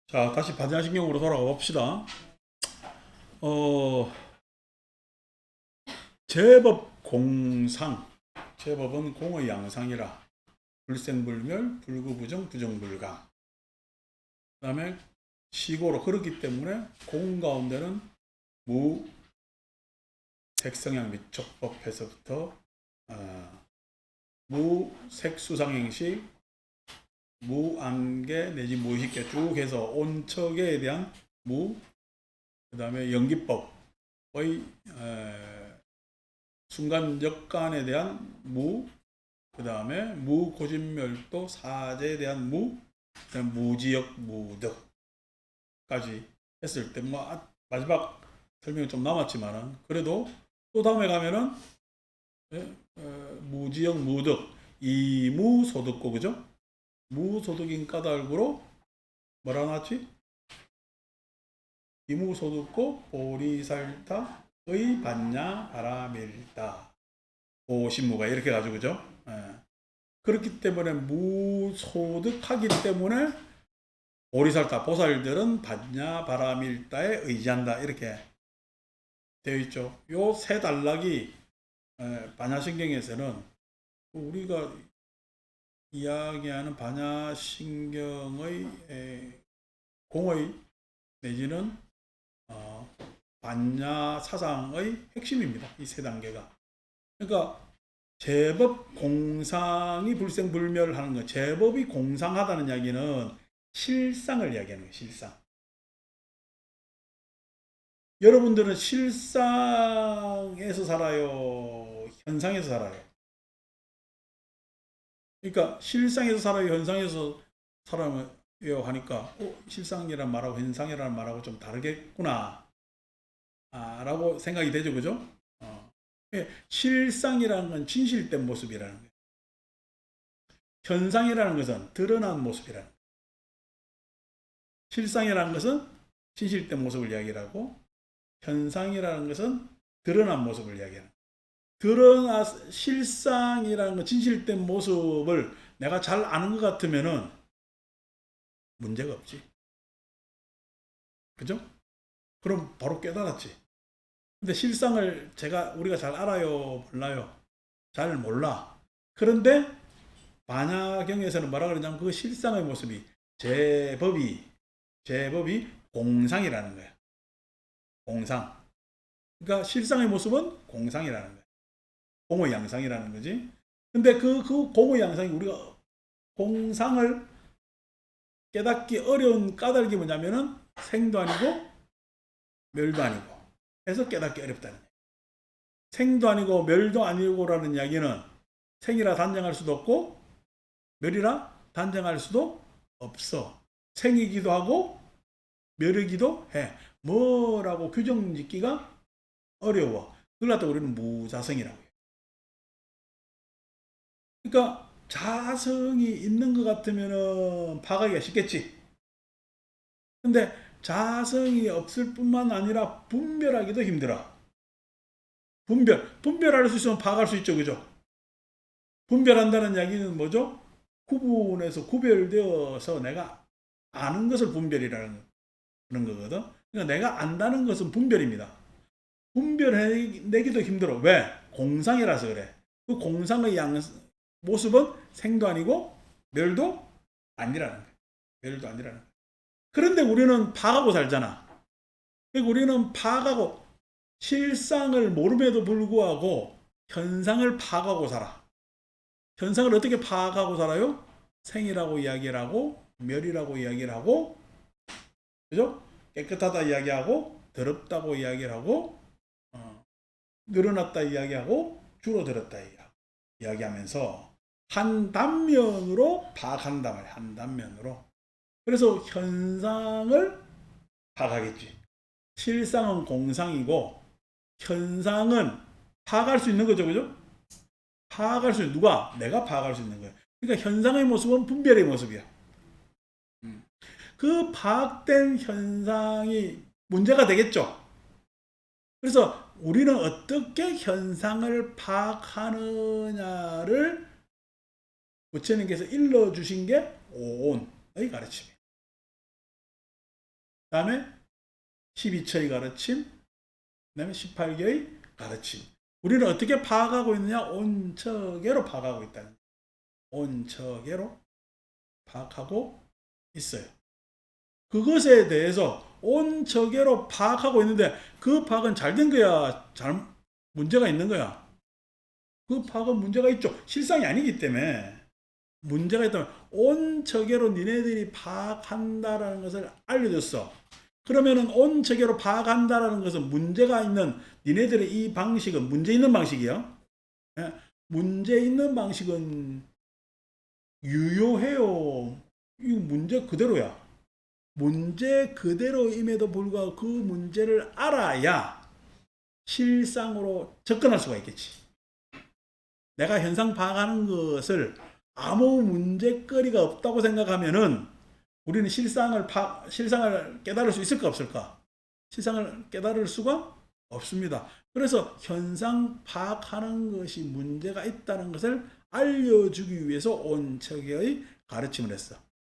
자, 다시 반야신경으로 돌아가 봅시다. 어, 제법 공상. 제법은 공의 양상이라. 불생불멸, 불구부정, 부정불강. 그 다음에 시고로 그렇기 때문에 공 가운데는 무, 색성향 및 촉법에서부터 무, 색수상행시, 무안개 내지 무의식계 쭉 해서 온척에 대한 무, 그 다음에 연기법의 순간 역간에 대한 무, 그 다음에 무고진멸도 사제에 대한 무, 그다음 무지역 무덕까지 했을 때 뭐 마지막 설명이 좀 남았지만은 그래도 또 다음에 가면은 무지역 무덕 이무소득고 그죠? 무소득인 까닭으로 뭐라 나왔지? 이무소득고 보리살타의 반야 바라밀다 오신무가 이렇게 가지고 그죠? 그렇기 때문에 무소득하기 때문에 보리살타 보살들은 반야 바라밀다에 의지한다 이렇게 되어 있죠. 요 세 단락이 반야신경에서는 우리가 이야기하는 반야신경의 공의 내지는 반야 사상의 핵심입니다. 이 세 단계가. 그러니까 제법 공상이 불생불멸하는 거. 제법이 공상하다는 이야기는 실상을 이야기하는 거예요. 실상. 여러분들은 실상에서 살아요? 현상에서 살아요? 그러니까 실상에서 살아요? 현상에서 살아요? 하니까 실상이란 말하고 현상이란 말하고 좀 다르겠구나 라고 생각이 되죠. 그죠? 실상이라는 건 진실된 모습이라는 거예요. 현상이라는 것은 드러난 모습이라는 거예요. 실상이라는 것은 진실된 모습을 이야기하고 현상이라는 것은 드러난 모습을 이야기하는 거예요. 실상이라는 건 진실된 모습을 내가 잘 아는 것 같으면은 문제가 없지. 그죠? 그럼 바로 깨달았지. 근데 실상을 우리가 잘 알아요? 몰라요? 잘 몰라. 그런데 반야경에서는 뭐라 그러냐면 그 실상의 모습이 제법이 공상이라는 거야. 공상. 그러니까 실상의 모습은 공상이라는 거야. 공의 양상이라는 거지. 근데 그 공의 양상이 우리가 공상을 깨닫기 어려운 까닭이 뭐냐면은 생도 아니고 멸도 아니고 해서 깨닫기 어렵다는 거야. 생도 아니고 멸도 아니고라는 이야기는 생이라 단정할 수도 없고 멸이라 단정할 수도 없어. 생이기도 하고 멸이기도 해. 뭐라고 규정 짓기가 어려워. 그걸 갖다 우리는 무자성이라고 해요. 그러니까 자성이 있는 것 같으면 파악하기가 쉽겠지. 근데 자성이 없을 뿐만 아니라 분별하기도 힘들어. 분별할 수 있으면 파악할 수 있죠. 그죠? 분별한다는 이야기는 뭐죠? 구분해서 구별되어서 내가 아는 것을 분별이라는 그런 거거든. 그러니까 내가 안다는 것은 분별입니다. 분별해내기도 힘들어. 왜? 공상이라서 그래. 그 공상의 모습은 생도 아니고 멸도 아니라는 거야. 멸도 아니라는 거야. 그런데 우리는 파악하고 살잖아. 그러니까 우리는 파악하고 실상을 모름에도 불구하고 현상을 파악하고 살아. 현상을 어떻게 파악하고 살아요? 생이라고 이야기를 하고 멸이라고 이야기를 하고 그죠? 깨끗하다 이야기하고 더럽다고 이야기를 하고 늘어났다 이야기하고 줄어들었다 이야기하면서 한 단면으로 파악한단 말이야. 한 단면으로. 그래서 현상을 파악하겠지. 실상은 공상이고 현상은 파악할 수 있는 거죠. 그죠? 파악할 수 있는 누가? 내가 파악할 수 있는 거야. 그러니까 현상의 모습은 분별의 모습이야. 그 파악된 현상이 문제가 되겠죠. 그래서 우리는 어떻게 현상을 파악하느냐를 부처님께서 일러주신 게 오온의 가르침이에요. 다음에 12처의 가르침, 그 다음에 18개의 가르침. 우리는 어떻게 파악하고 있느냐? 온처계로 파악하고 있다는 거예요. 온처계로 파악하고 있어요. 그것에 대해서 온처계로 파악하고 있는데 그 파악은 잘 된 거야? 문제가 있는 거야? 그 파악은 문제가 있죠. 실상이 아니기 때문에 문제가 있다면 온처계로 니네들이 파악한다라는 것을 알려줬어. 그러면은 온처계로 파악한다라는 것은 문제가 있는 니네들의 이 방식은 문제 있는 방식이요. 예? 문제 있는 방식은 유효해요. 이거 문제 그대로야. 문제 그대로임에도 불구하고 그 문제를 알아야 실상으로 접근할 수가 있겠지. 내가 현상 파악하는 것을 아무 문제거리가 없다고 생각하면은 우리는 실상을 깨달을 수 있을까 없을까? 실상을 깨달을 수가 없습니다. 그래서 현상 파악하는 것이 문제가 있다는 것을 알려주기 위해서 온처계의 가르침을 했어.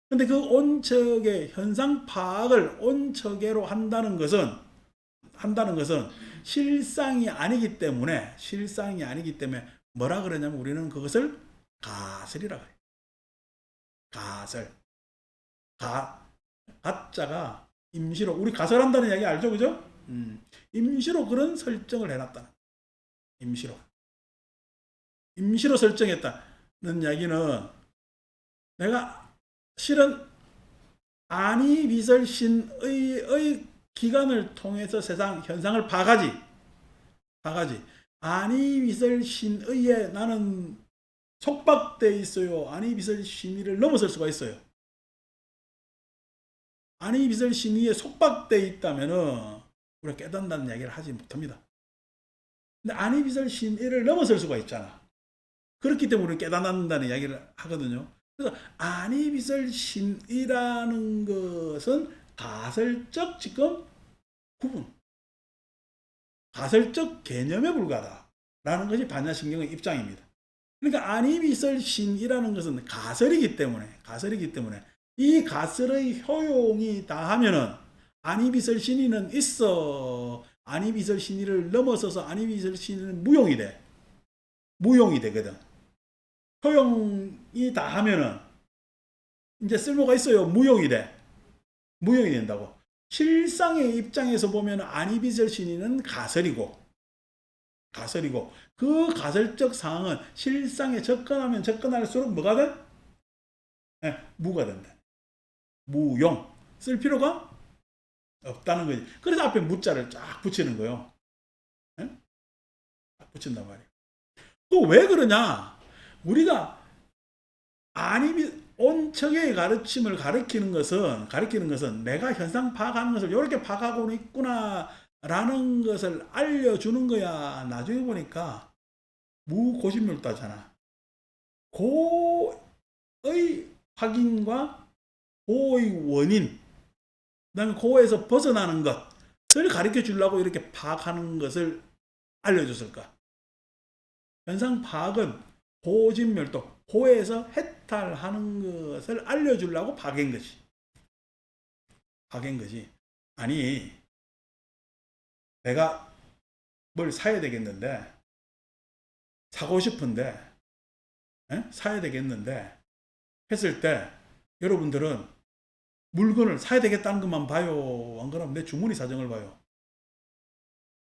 근데 그 온처계 현상 파악을 온처계로 한다는 것은 실상이 아니기 때문에 뭐라 그러냐면 우리는 그것을 가설이라고 해요. 가설. 가짜가 임시로 우리 가설한다는 이야기 알죠, 그죠? 임시로 그런 설정을 해놨다. 임시로 설정했다는 이야기는 내가 실은 아니비설신의 기관을 통해서 세상 현상을 파가지. 아니비설신의에 나는 속박돼 있어요. 아니비설신의를 넘어설 수가 있어요. 아니비설신의에 속박돼 있다면은 우리가 깨닫는다는 이야기를 하지 못합니다. 근데 아니비설신의를 넘어설 수가 있잖아. 그렇기 때문에 우리는 깨닫는다는 이야기를 하거든요. 그래서 아니비설신의라는 것은 가설적 지금 구분, 가설적 개념에 불과하다라는 것이 반야신경의 입장입니다. 그러니까 아니비설신이라는 것은 가설이기 때문에 이 가설의 효용이 다하면은 아니비설신이는 있어. 아니비설신이를 넘어서서 아니비설신이는 무용이 되거든. 효용이 다하면은 이제 쓸모가 있어요. 무용이 된다고. 실상의 입장에서 보면 아니비설신이는 가설이고 그 가설적 상황은 실상에 접근하면 접근할수록 뭐가 돼? 네, 무가 된다. 무용. 쓸 필요가 없다는 거지. 그래서 앞에 무자를 쫙 붙이는 거예요. 네? 쫙 붙인단 말이에요. 또 왜 그러냐? 우리가 온척의 가르침을 가르치는 것은 내가 현상 파악하는 것을 이렇게 파악하고 있구나 라는 것을 알려주는 거야. 나중에 보니까 무고심률다잖아. 고의 확인과 고의 원인, 그 다음에 고에서 벗어나는 것을 가르쳐 주려고 이렇게 파악하는 것을 알려줬을까? 현상 파악은 고진멸도, 고에서 해탈하는 것을 알려주려고 파악한 것이. 아니, 내가 뭘 사야 되겠는데, 사고 싶은데, 사야 되겠는데, 했을 때, 여러분들은 물건을 사야 되겠다는 것만 봐요. 안 그러면 내 주머니 사정을 봐요.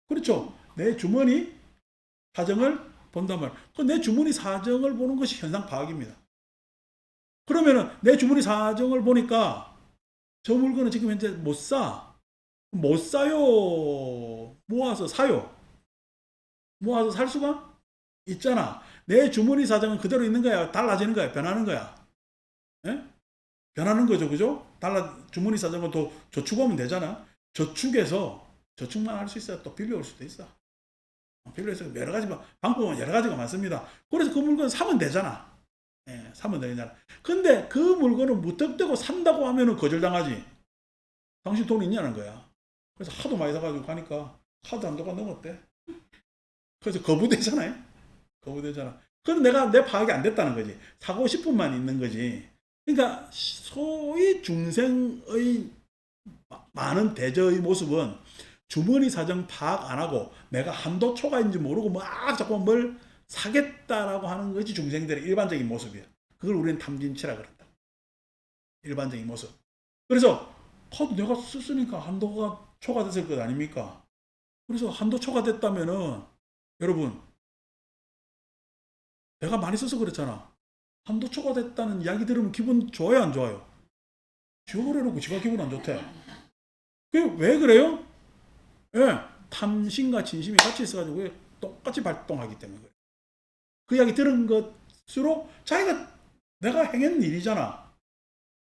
그렇죠? 내 주머니 사정을 본단 말이에요. 내 주머니 사정을 보는 것이 현상 파악입니다. 그러면은 내 주머니 사정을 보니까 저 물건은 지금 현재 못 사요. 모아서 사요. 모아서 살 수가 있잖아. 내 주머니 사정은 그대로 있는 거야. 달라지는 거야. 변하는 거야. 예? 변하는 거죠. 그죠? 주머니 사정은 또 저축하면 되잖아. 저축만 할 수 있어요. 또 빌려올 수도 있어. 빌려서 여러 가지 방법은 여러 가지가 많습니다. 그래서 그 물건 사면 되잖아. 사면 되잖아. 근데 그 물건을 무턱대고 산다고 하면은 거절당하지. 당신 돈 있냐는 거야. 그래서 하도 많이 사가지고 가니까 카드 한도가 넘었대. 그래서 거부되잖아요. 그럼 내 파악이 안 됐다는 거지. 사고 싶은만 있는 거지. 그러니까 소위 중생의 많은 대저의 모습은 주머니 사정 파악 안 하고 내가 한도 초과인지 모르고 막 자꾸 뭘 사겠다라고 하는 것이 중생들의 일반적인 모습이에요. 그걸 우리는 탐진치라 그런다. 일반적인 모습. 그래서 카드 내가 썼으니까 한도가 초과됐을 것 아닙니까? 그래서 한도 초과됐다면은 여러분 내가 많이 써서 그렇잖아. 한도 초과됐다는 이야기 들으면 기분 좋아요, 안 좋아요? 지워버려놓고 지가 기분 안 좋대. 그게 왜 그래요? 예, 탐심과 진심이 같이 있어가지고 똑같이 발동하기 때문에 그래요. 그 이야기 들은 것으로 자기가 내가 행한 일이잖아.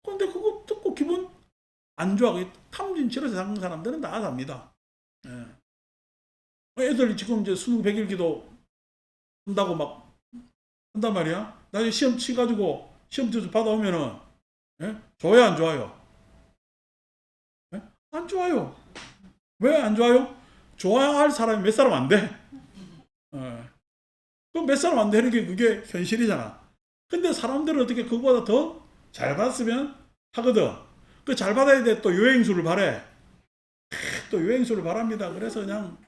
그런데 그거 듣고 기분 안 좋아. 탐진치로 세상 사람들은 다 압니다. 예. 애들 지금 이제 수능 100일기도 한다고 막 한단 말이야. 나중에 시험 치가지고 시험 점수 받아오면은 예? 좋아요, 안 좋아요? 예? 안 좋아요. 왜 안 좋아요? 좋아할 사람이 몇 사람 안 돼. 예. 그럼 몇 사람 안 되는 게 그게 현실이잖아. 근데 사람들은 어떻게 그거보다 더 잘 받았으면 하거든. 그 잘 받아야 돼. 또 요행수를 바래. 또 요행수를 바랍니다. 그래서 그냥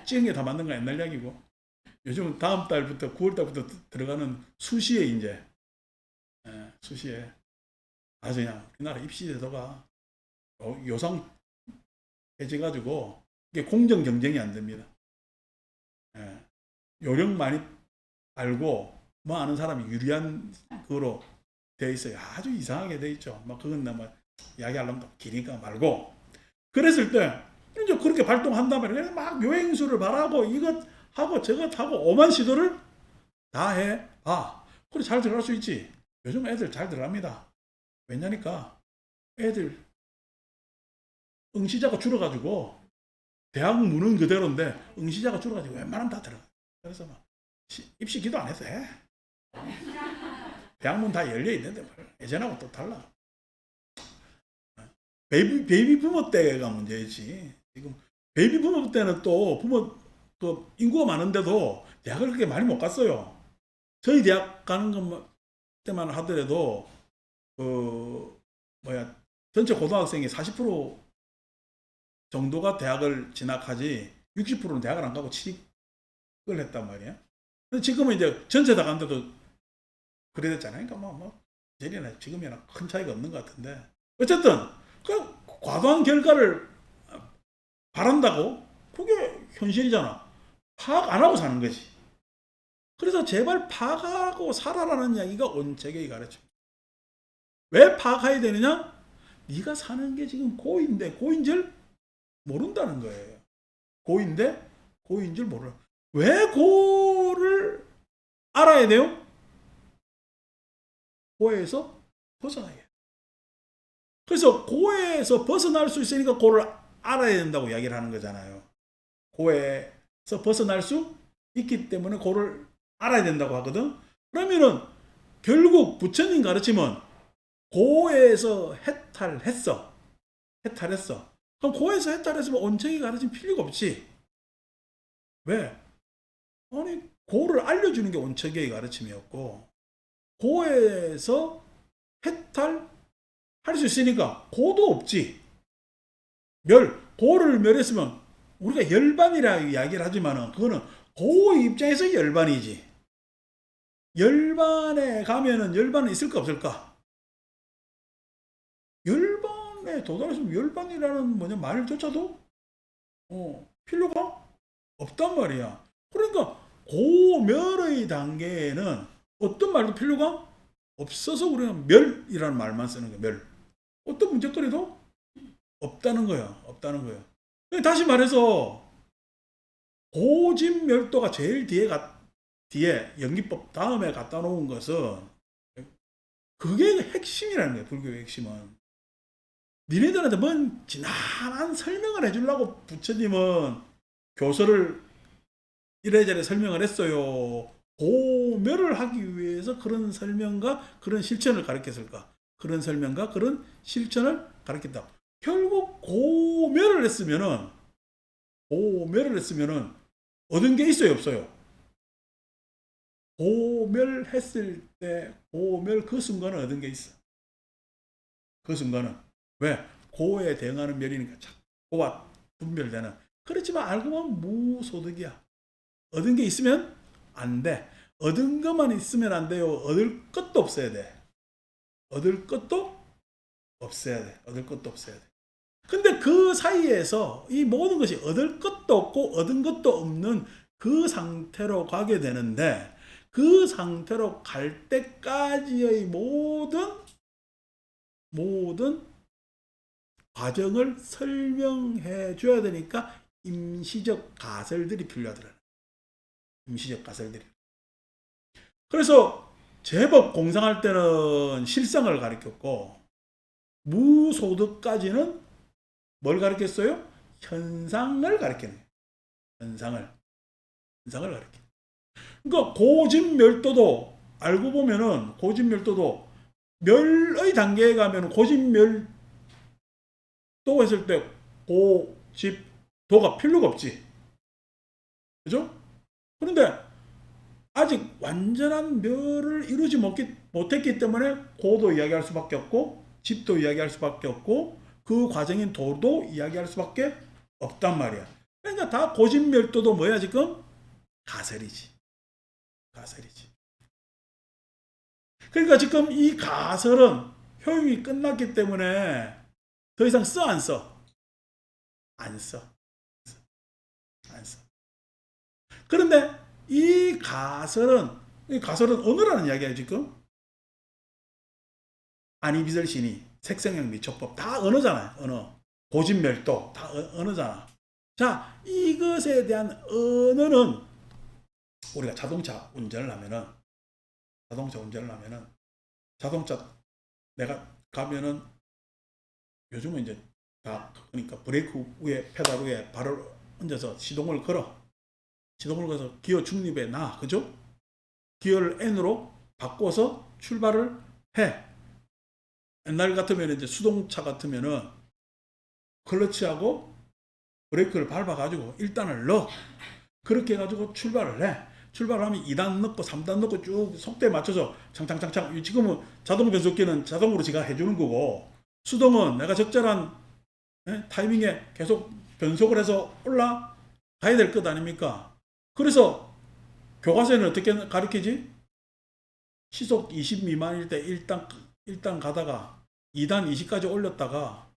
찍은 게 다 맞는 거 옛날 이야기고. 요즘은 다음 달부터 9월 달부터 들어가는 수시에 이제 수시에 아주 그냥 우리나라 입시 제도가 요상해져가지고 이게 공정 경쟁이 안 됩니다. 예. 요령 많이 알고 뭐 아는 사람이 유리한 그거로 돼 있어요. 아주 이상하게 돼 있죠. 막 그건 뭐 이야기하려면 또 기니까 말고. 그랬을 때 이제 그렇게 발동한단 말이에요. 막 요행수를 바라고 이것 하고 저것 하고 오만 시도를 다 해봐. 그래 잘 들어갈 수 있지. 요즘 애들 잘 들어갑니다. 왜냐니까 애들 응시자가 줄어가지고 대학 문은 그대로인데 응시자가 줄어가지고 웬만하면 다 들어가. 그래서 막 입시 기도 안 해도 돼. 대학문 다 열려 있는데 예전하고 또 달라. 베이비 부모 때가 문제지. 지금 베이비 부모 때는 또 부모 그 인구가 많은데도 대학을 그렇게 많이 못 갔어요. 저희 대학 가는 것 때만 하더라도 그 뭐야 전체 고등학생이 40% 정도가 대학을 진학하지 60%는 대학을 안 가고 취직을 했단 말이야. 근데 지금은 이제 전체 다 간데도 그래 됐잖아요. 그러니까 예전이나 지금이나 큰 차이가 없는 것 같은데 어쨌든 그 과도한 결과를 바란다고 그게 현실이잖아. 파악 안 하고 사는 거지. 그래서 제발 파악하고 살아라는 이야기가 온책이 가르쳐. 왜 파악해야 되느냐? 네가 사는 게 지금 고인데 고인 줄 모른다는 거예요. 고인데 고인 줄 모르. 왜 고를 알아야 돼요? 고에서 벗어나야 해. 그래서 고에서 벗어날 수 있으니까 고를 알아야 된다고 이야기를 하는 거잖아요. 고에서 벗어날 수 있기 때문에 고를 알아야 된다고 하거든. 그러면은 결국 부처님 가르침은 고에서 해탈했어. 해탈했어. 그럼 고에서 해탈했으면 온책이 가르침 필요가 없지. 왜? 아니 고를 알려주는 게 온책의 가르침이었고 고에서 해탈할 수 있으니까 고도 없지. 고를 멸했으면 우리가 열반이라 이야기를 하지만은 그거는 고 입장에서 열반이지. 열반에 가면은 열반은 있을까 없을까? 열반에 도달했으면 열반이라는 말조차도 필요가 없단 말이야. 그러니까 고멸의 단계에는 어떤 말도 필요가 없어서 우리는 멸이라는 말만 쓰는 거야. 멸. 어떤 문제거리도 없다는 거야. 없다는 거야. 다시 말해서 고진멸도가 제일 뒤에 연기법 다음에 갖다 놓은 것은 그게 핵심이라는 거예요. 불교의 핵심은. 니네들한테 뭔 지난한 설명을 해주려고 부처님은 교서를 이래저래 설명을 했어요. 고멸을 하기 위해서 그런 설명과 그런 실천을 가르쳤을까? 그런 설명과 그런 실천을 가르쳤다. 결국 고멸을 했으면은 얻은 게 있어요, 없어요? 고멸했을 때 고멸 그 순간은 얻은 게 있어. 그 순간은. 왜? 고에 대응하는 멸이니까 고와 분별되는. 그렇지만 알고 보면 무소득이야. 얻은 게 있으면 안 돼. 얻은 것만 있으면 안 돼요. 얻을 것도 없어야 돼. 얻을 것도 없어야 돼. 얻을 것도 없어야 돼. 근데 그 사이에서 이 모든 것이 얻을 것도 없고 얻은 것도 없는 그 상태로 가게 되는데, 그 상태로 갈 때까지의 모든 과정을 설명해 줘야 되니까 임시적 가설들이 필요하더라. 임시적 가설들이. 그래서 제법 공상할 때는 실상을 가르쳤고, 무소득까지는 뭘 가르쳤어요? 현상을 가르치는 거예요. 현상을 가르치는. 그러니까 고진멸도도 알고 보면은, 고진멸도도 멸의 단계에 가면 고진멸도 했을 때 고집도가 필요가 없지. 그죠? 그런데 아직 완전한 멸을 이루지 못했기 때문에 고도 이야기할 수밖에 없고, 집도 이야기할 수밖에 없고, 그 과정인 도도 이야기할 수밖에 없단 말이야. 그러니까 다 고진멸도도 뭐야 지금? 가설이지. 그러니까 지금 이 가설은 효용이 끝났기 때문에 더 이상 써, 안 써? 안 써. 그런데 이 가설은 언어라는 이야기야 지금. 안이비설신이, 색성형 미촉법 다 언어잖아요. 언어. 고진멸도 다 언어잖아. 자, 이것에 대한 언어는 우리가 자동차 운전을 하면은 자동차 내가 가면은 요즘은 이제 다 그러니까 브레이크 위에 페달 위에 발을 얹어서 시동을 걸어서 기어 중립에 놔. 그죠? 기어를 N으로 바꿔서 출발을 해. 옛날 같으면 이제 수동차 같으면은 클러치하고 브레이크를 밟아가지고 1단을 넣어. 그렇게 해가지고 출발을 해. 출발하면 2단 넣고 3단 넣고 쭉 속도에 맞춰서 창창창창. 지금은 자동 변속기는 자동으로 지가 해주는 거고, 수동은 내가 적절한 타이밍에 계속 변속을 해서 올라가야 될 것 아닙니까? 그래서 교과서에는 어떻게 가르치지? 시속 20 미만일 때 1단 가다가 2단 20까지 올렸다가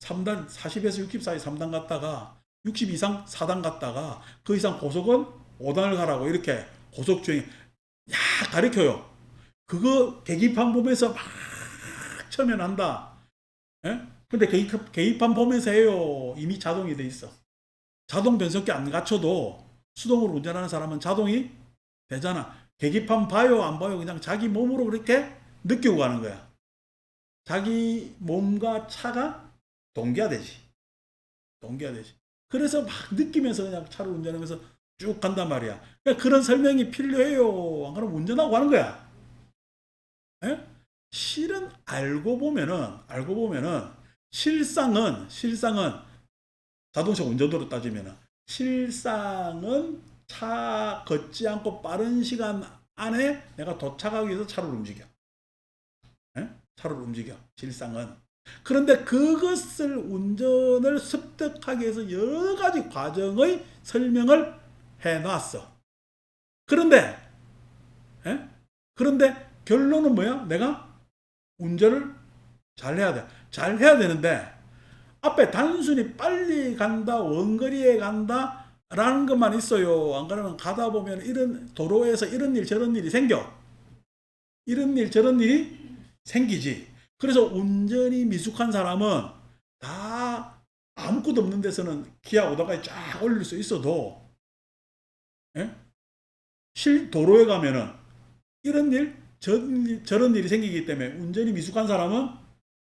3단 40에서 60 사이 3단 갔다가 60 이상 4단 갔다가 그 이상 고속은 5단을 가라고 이렇게 고속주행 가르쳐요. 그거 계기판 보면서 막 처음엔 한다. 근데 계기판 보면서 해요. 이미 자동이 돼 있어. 자동 변속기 안 갖춰도 수동으로 운전하는 사람은 자동이 되잖아. 계기판 봐요 안 봐요 그냥 자기 몸으로 그렇게 느끼고 가는 거야. 자기 몸과 차가 동기화되지. 그래서 막 느끼면서 그냥 차를 운전하면서 쭉 간단 말이야. 그러니까 그런 설명이 필요해요. 안 그러면 운전하고 가는 거야. 실은 알고 보면은 실상은 자동차 운전도로 따지면은 실상은 차 걷지 않고 빠른 시간 안에 내가 도착하기 위해서 차를 움직여. 실상은. 그런데 그것을 운전을 습득하기 위해서 여러 가지 과정의 설명을 해놨어. 그런데 결론은 뭐야? 내가 운전을 잘 해야 돼. 잘 해야 되는데 앞에 단순히 빨리 간다, 원거리에 간다 라는 것만 있어요. 안 그러면 가다 보면 이런 도로에서 이런 일 저런 일이 생겨. 이런 일 저런 일이 생기지. 그래서 운전이 미숙한 사람은 다 아무것도 없는 데서는 기아 오다가 쫙 올릴 수 있어도 도로에 가면은 이런 일 저런 일이 생기기 때문에 운전이 미숙한 사람은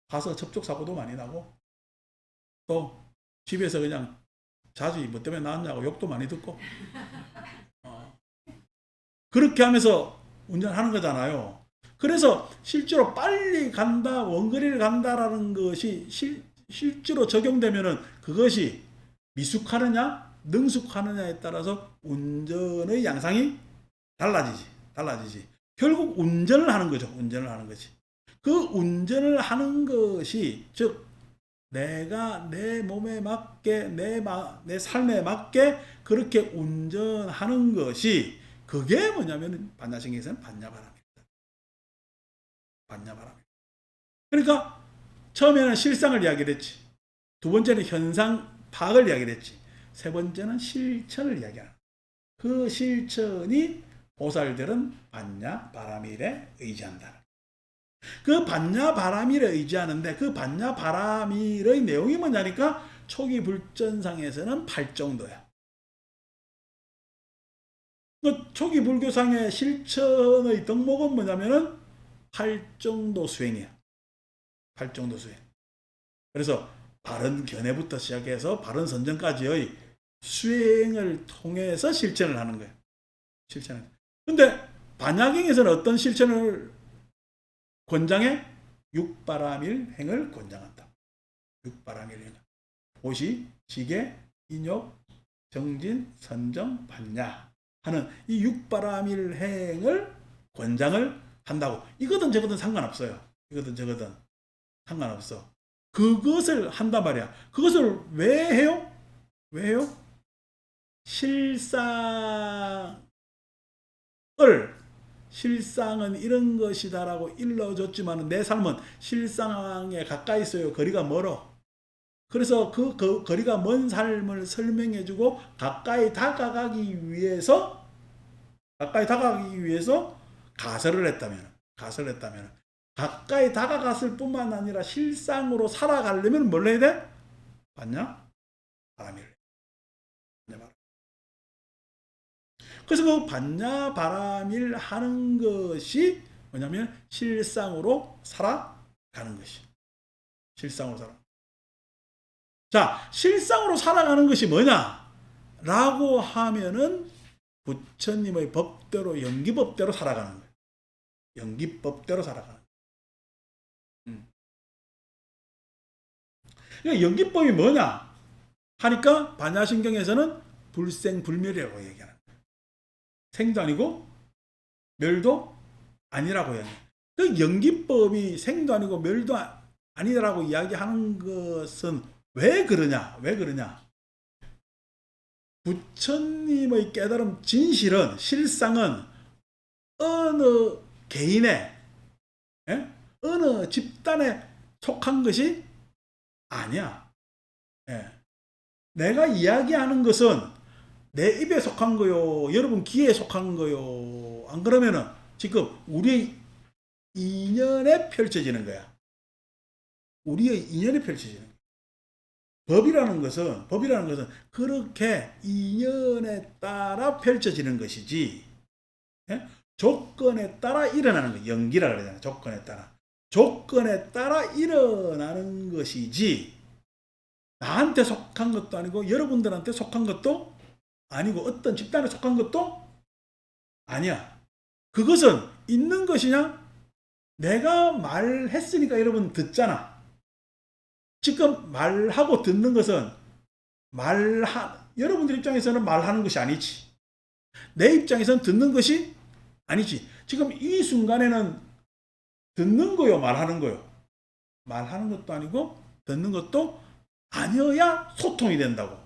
가서 접촉사고도 많이 나고 또 집에서 그냥 자주 뭐 때문에 나왔냐고 욕도 많이 듣고 그렇게 하면서 운전하는 거잖아요. 그래서 실제로 빨리 간다, 원거리를 간다라는 것이 실제로 적용되면은 그것이 미숙하느냐, 능숙하느냐에 따라서 운전의 양상이 달라지지. 결국 운전을 하는 거죠. 그 운전을 하는 것이, 즉 내가 내 몸에 맞게 내 삶에 맞게 그렇게 운전하는 것이, 그게 뭐냐면 반야신경에서는 반야바람입니다. 반야바람. 그러니까 처음에는 실상을 이야기를 했지. 두 번째는 현상 파악을 이야기를 했지. 세 번째는 실천을 이야기하는. 그 실천이 보살들은 반야바라밀에 의지한다. 그 반야바라밀에 의지하는데, 그 반야바라밀의 내용이 뭐냐니까 초기 불전상에서는 8정도야. 그 초기 불교상의 실천의 덕목은 뭐냐면은 8정도 수행이야. 8정도 수행. 그래서 바른 견해부터 시작해서 바른 선정까지의 수행을 통해서 실천을 하는 거예요. 실천을. 근데 반야경에서는 어떤 실천을 권장해? 육바라밀행을 권장한다. 육바라밀행. 보시, 지계, 인욕, 정진, 선정, 반야 하는 이 육바라밀행을 권장을 한다고. 이거든 저거든 상관없어요. 이거든 저거든 상관없어. 그것을 한단 말이야. 그것을 왜 해요? 왜 해요? 실상은 이런 것이다라고 일러줬지만 내 삶은 실상에 가까이 있어요. 거리가 멀어. 그래서 그 거리가 먼 삶을 설명해주고 가까이 다가가기 위해서 가설을 했다면 가까이 다가갔을 뿐만 아니라 실상으로 살아가려면 뭘 해야 돼? 봤냐? 바람이래. 그래서 그 반야바라밀 하는 것이 뭐냐면 실상으로 살아가는 것이. 실상으로 살아. 자, 실상으로 살아가는 것이 뭐냐? 라고 하면은 부처님의 법대로, 연기법대로 살아가는 거예요. 연기법대로 살아가는 거예요. 그러니까 연기법이 뭐냐? 하니까 반야신경에서는 불생불멸이라고 얘기하는 거예요. 생도 아니고 멸도 아니라고 이야기해요. 그 연기법이 생도 아니고 멸도 아니라고 이야기하는 것은 왜 그러냐? 부처님의 깨달음 진실은, 실상은 어느 개인의, 어느 집단에 속한 것이 아니야. 내가 이야기하는 것은 내 입에 속한 거요, 여러분 귀에 속한 거요. 안 그러면은 지금 우리의 인연에 펼쳐지는 거야. 우리의 인연에 펼쳐지는 거야. 법이라는 것은 그렇게 인연에 따라 펼쳐지는 것이지, 조건에 따라 일어나는 거야. 연기라 그러잖아. 조건에 따라 일어나는 것이지, 나한테 속한 것도 아니고 여러분들한테 속한 것도 아니고 어떤 집단에 속한 것도 아니야. 그것은 있는 것이냐? 내가 말했으니까 여러분 듣잖아. 지금 말하고 듣는 것은 여러분들 입장에서는 말하는 것이 아니지. 내 입장에서는 듣는 것이 아니지. 지금 이 순간에는 듣는 거요, 말하는 거요. 말하는 것도 아니고 듣는 것도 아니어야 소통이 된다고.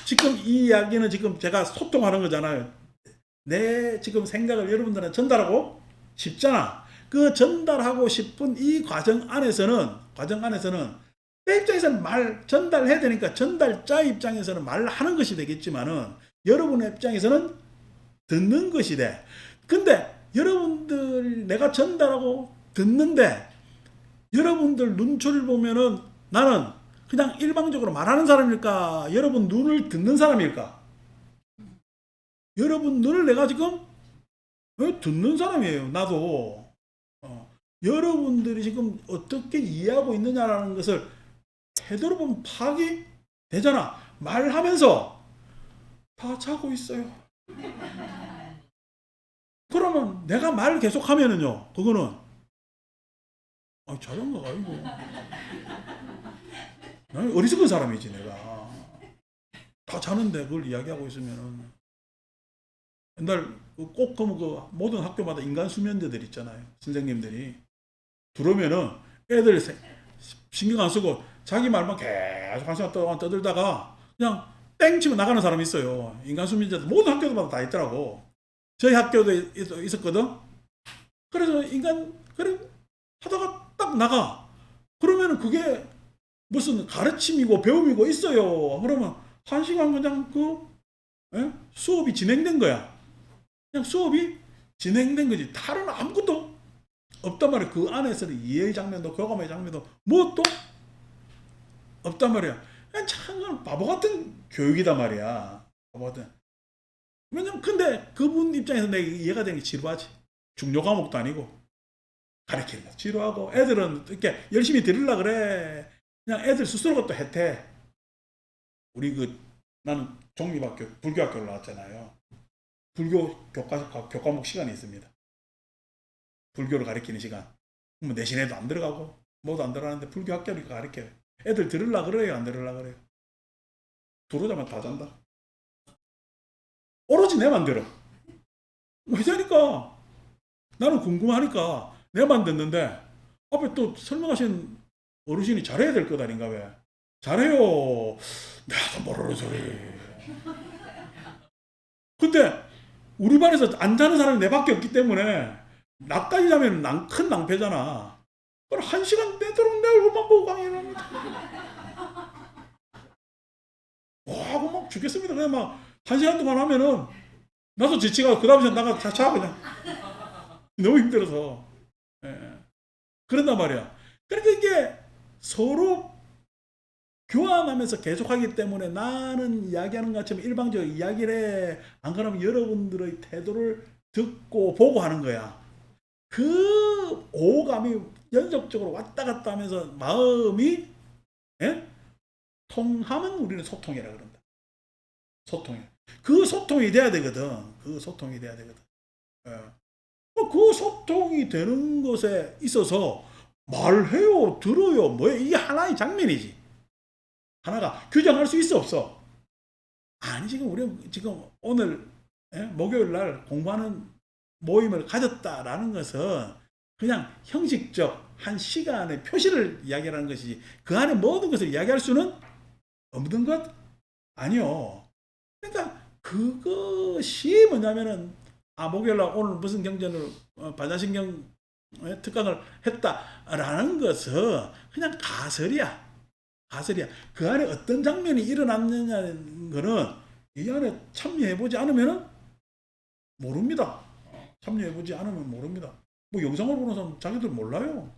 지금 이 이야기는 지금 제가 소통하는 거잖아요. 내 지금 생각을 여러분들한테 전달하고 싶잖아. 그 전달하고 싶은 이 과정 안에서는 내 입장에서는 전달해야 되니까 전달자 입장에서는 말하는 것이 되겠지만은 여러분의 입장에서는 듣는 것이 돼. 근데 여러분들 내가 전달하고 듣는데 여러분들 눈초리를 보면은 나는 그냥 일방적으로 말하는 사람일까? 여러분 눈을 듣는 사람일까? 여러분 눈을 내가 지금 듣는 사람이에요. 나도. 여러분들이 지금 어떻게 이해하고 있느냐라는 것을 되돌아보면 파악이 되잖아. 말하면서 다 자고 있어요. 그러면 내가 말 계속하면은요, 그거는 자전거가 아니고 어리석은 사람이지. 내가 다 자는데 그걸 이야기하고 있으면은. 옛날 꼭 그 모든 학교마다 인간 수면제들 있잖아요. 선생님들이 들어오면은 애들 신경 안 쓰고 자기 말만 계속 한 시간 동안 떠들다가 그냥 땡 치고 나가는 사람이 있어요. 인간 수민자들 모든 학교들마다 다 있더라고. 저희 학교도 있었거든. 그래서 그래 하다가 딱 나가. 그러면은 그게 무슨 가르침이고 배움이고 있어요. 그러면 한 시간 그냥 수업이 진행된 거야. 그냥 수업이 진행된 거지. 다른 아무것도 없단 말이야. 그 안에서는 이해의 장면도 교감의 장면도 뭐 또 없단 말이야. 그냥 참 바보 같은 교육이단 말이야. 바보 같은. 왜냐면 근데 그분 입장에서 내가 이해가 되는 게 지루하지. 중요 과목도 아니고 가르치는 거 지루하고 애들은 이렇게 열심히 들으려 그래. 그냥 애들 스스로가 또 혜태. 우리 나는 종립학교 불교학교를 나왔잖아요. 불교 교과목 시간이 있습니다. 불교를 가르치는 시간. 뭐 내신에도 안 들어가고 뭐도 안 들어가는데 불교 학교니까 가르쳐요. 애들 들으려 그래요, 안 들으려 그래요? 들어오자마자 다 잔다. 오로지 내만 들어. 왜냐니까 나는 궁금하니까 내만 듣는데 앞에 또 설명하신 어르신이 잘해야 될 것 아닌가 왜? 잘해요. 내가 모르는 소리. 근데 우리 반에서 안 자는 사람이 내밖에 없기 때문에 나까지 자면 큰 낭패잖아. 그럼 한 시간 내도록 내 얼굴만 보고 강의를 합니다. 와, 막 죽겠습니다. 그냥 막 한 시간 동안 하면은 나도 지치가 그 다음 시간 나가 자 그냥 너무 힘들어서. 예. 그런단 말이야. 그러니까 이게 서로 교환하면서 계속하기 때문에 나는 이야기하는 것처럼 일방적으로 이야기를 해. 안 그러면 여러분들의 태도를 듣고 보고 하는 거야. 그 오감이 연속적으로 왔다 갔다 하면서 마음이 예? 통하면 우리는 소통이라 그런다. 소통이. 그 소통이 돼야 되거든. 그 소통이 돼야 되거든. 예. 그 소통이 되는 것에 있어서 말해요, 들어요, 뭐야 이게 하나의 장면이지. 하나가 규정할 수 있어 없어? 아니 지금 우리 지금 오늘 목요일 날 공부하는 모임을 가졌다라는 것은 그냥 형식적 한 시간의 표시를 이야기하는 것이지 그 안에 모든 것을 이야기할 수는 없는 것 아니요. 그러니까 그것이 뭐냐면은 목요일 날 오늘 무슨 경전을 반야신경 특강을 했다라는 것은 그냥 가설이야. 가설이야. 그 안에 어떤 장면이 일어났느냐는 거는 이 안에 참여해보지 않으면 모릅니다. 참여해보지 않으면 모릅니다. 뭐 영상을 보는 사람 자기들 몰라요.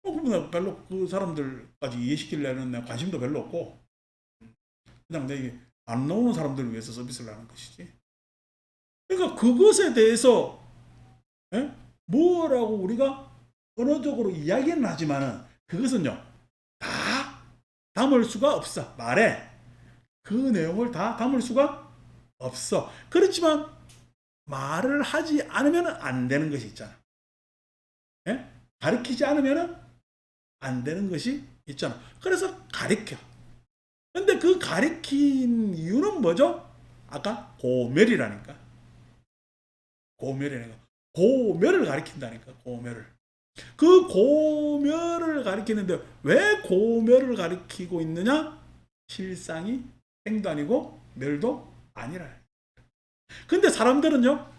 그러면 별로 그 사람들까지 이해시키려는 관심도 별로 없고 그냥 내게 안 나오는 사람들을 위해서 서비스를 하는 것이지. 그러니까 그것에 대해서 뭐라고 우리가 언어적으로 이야기는 하지만은 그것은요 다 담을 수가 없어. 말에 그 내용을 다 담을 수가 없어. 그렇지만 말을 하지 않으면 안 되는 것이 있잖아. 가르치지 않으면 안 되는 것이 있잖아. 그래서 가르쳐. 근데 그 가르친 이유는 뭐죠? 아까 고멸이라니까. 고멸이라니까. 고멸을 가르친다니까. 고멸을. 그 고멸을 가리키는데 왜 고멸을 가리키고 있느냐? 실상이 행도 아니고 멸도 아니라. 근데 사람들은요,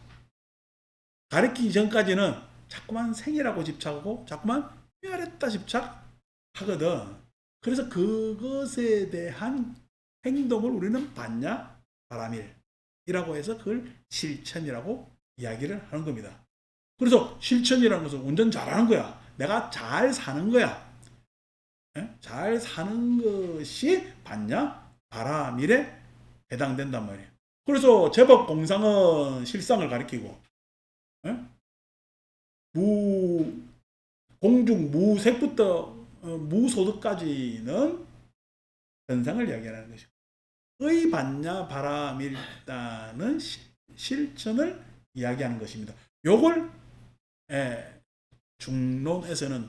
가리키기 전까지는 자꾸만 생이라고 집착하고 자꾸만 멸했다 집착하거든. 그래서 그것에 대한 행동을 우리는 반야 바라밀이라고 해서 그걸 실천이라고 이야기를 하는 겁니다. 그래서 실천이라는 것은 운전 잘하는 거야. 내가 잘 사는 거야. 잘 사는 것이 반야 바라밀에 해당된단 말이에요. 그래서 제법 공상은 실상을 가리키고 공중 무색부터 무소득까지는 현상을 이야기하는 것이고 의 반야 바라밀다는 실천을 이야기하는 것입니다. 요걸 중론에서는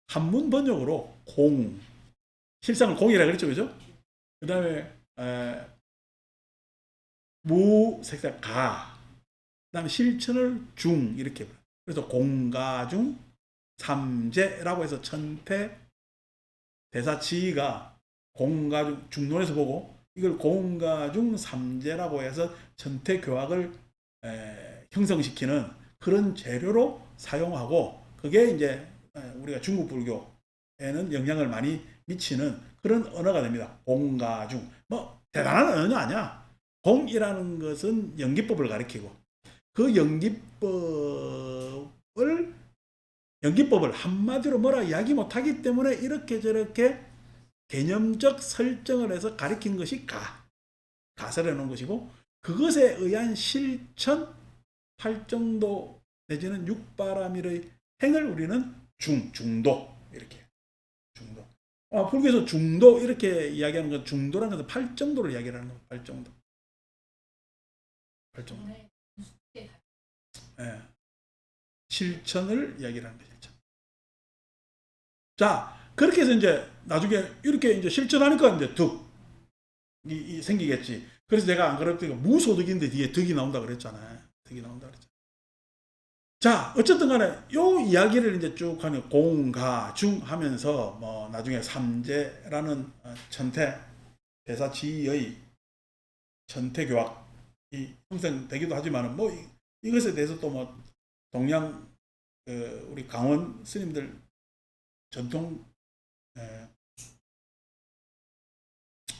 한문 번역으로 실상을 공이라 그랬죠, 그죠? 그 다음에 무색상 그 다음에 실천을 중 이렇게 그래서 공가중 삼재라고 해서 천태 대사치가 공가중 중론에서 보고 이걸 공가중 삼재라고 해서 천태교학을 형성시키는 그런 재료로 사용하고 그게 이제 우리가 중국 불교에는 영향을 많이 미치는 그런 언어가 됩니다. 공가중 뭐 대단한 언어는 아니야. 공이라는 것은 연기법을 가리키고 그 연기법을 한마디로 뭐라 이야기 못하기 때문에 이렇게 저렇게 개념적 설정을 해서 가리킨 것이 가설해 놓은 것이고 그것에 의한 실천 팔정도 내지는 육바라밀의 행을 우리는 중도 이렇게 중도. 불교에서 중도 이렇게 이야기하는 건 중도라는 것은 팔정도를 이야기하는 거예요. 팔정도. 예. 실천을 이야기하는 거예요. 실천. 자, 그렇게 해서 이제 나중에 이렇게 이제 실천하니까 이제 득이 생기겠지. 그래서 내가 안 그랬더니 무소득인데 뒤에 득이 나온다 그랬잖아요. 득이 나온다 그랬잖아요. 자, 어쨌든 간에 요 이야기를 이제 쭉 하는 공가중 하면서 뭐 나중에 삼재라는 천태 대사지의 천태교학이 형성되기도 하지만은 뭐 이것에 대해서 또 뭐 동양 우리 강원 스님들 전통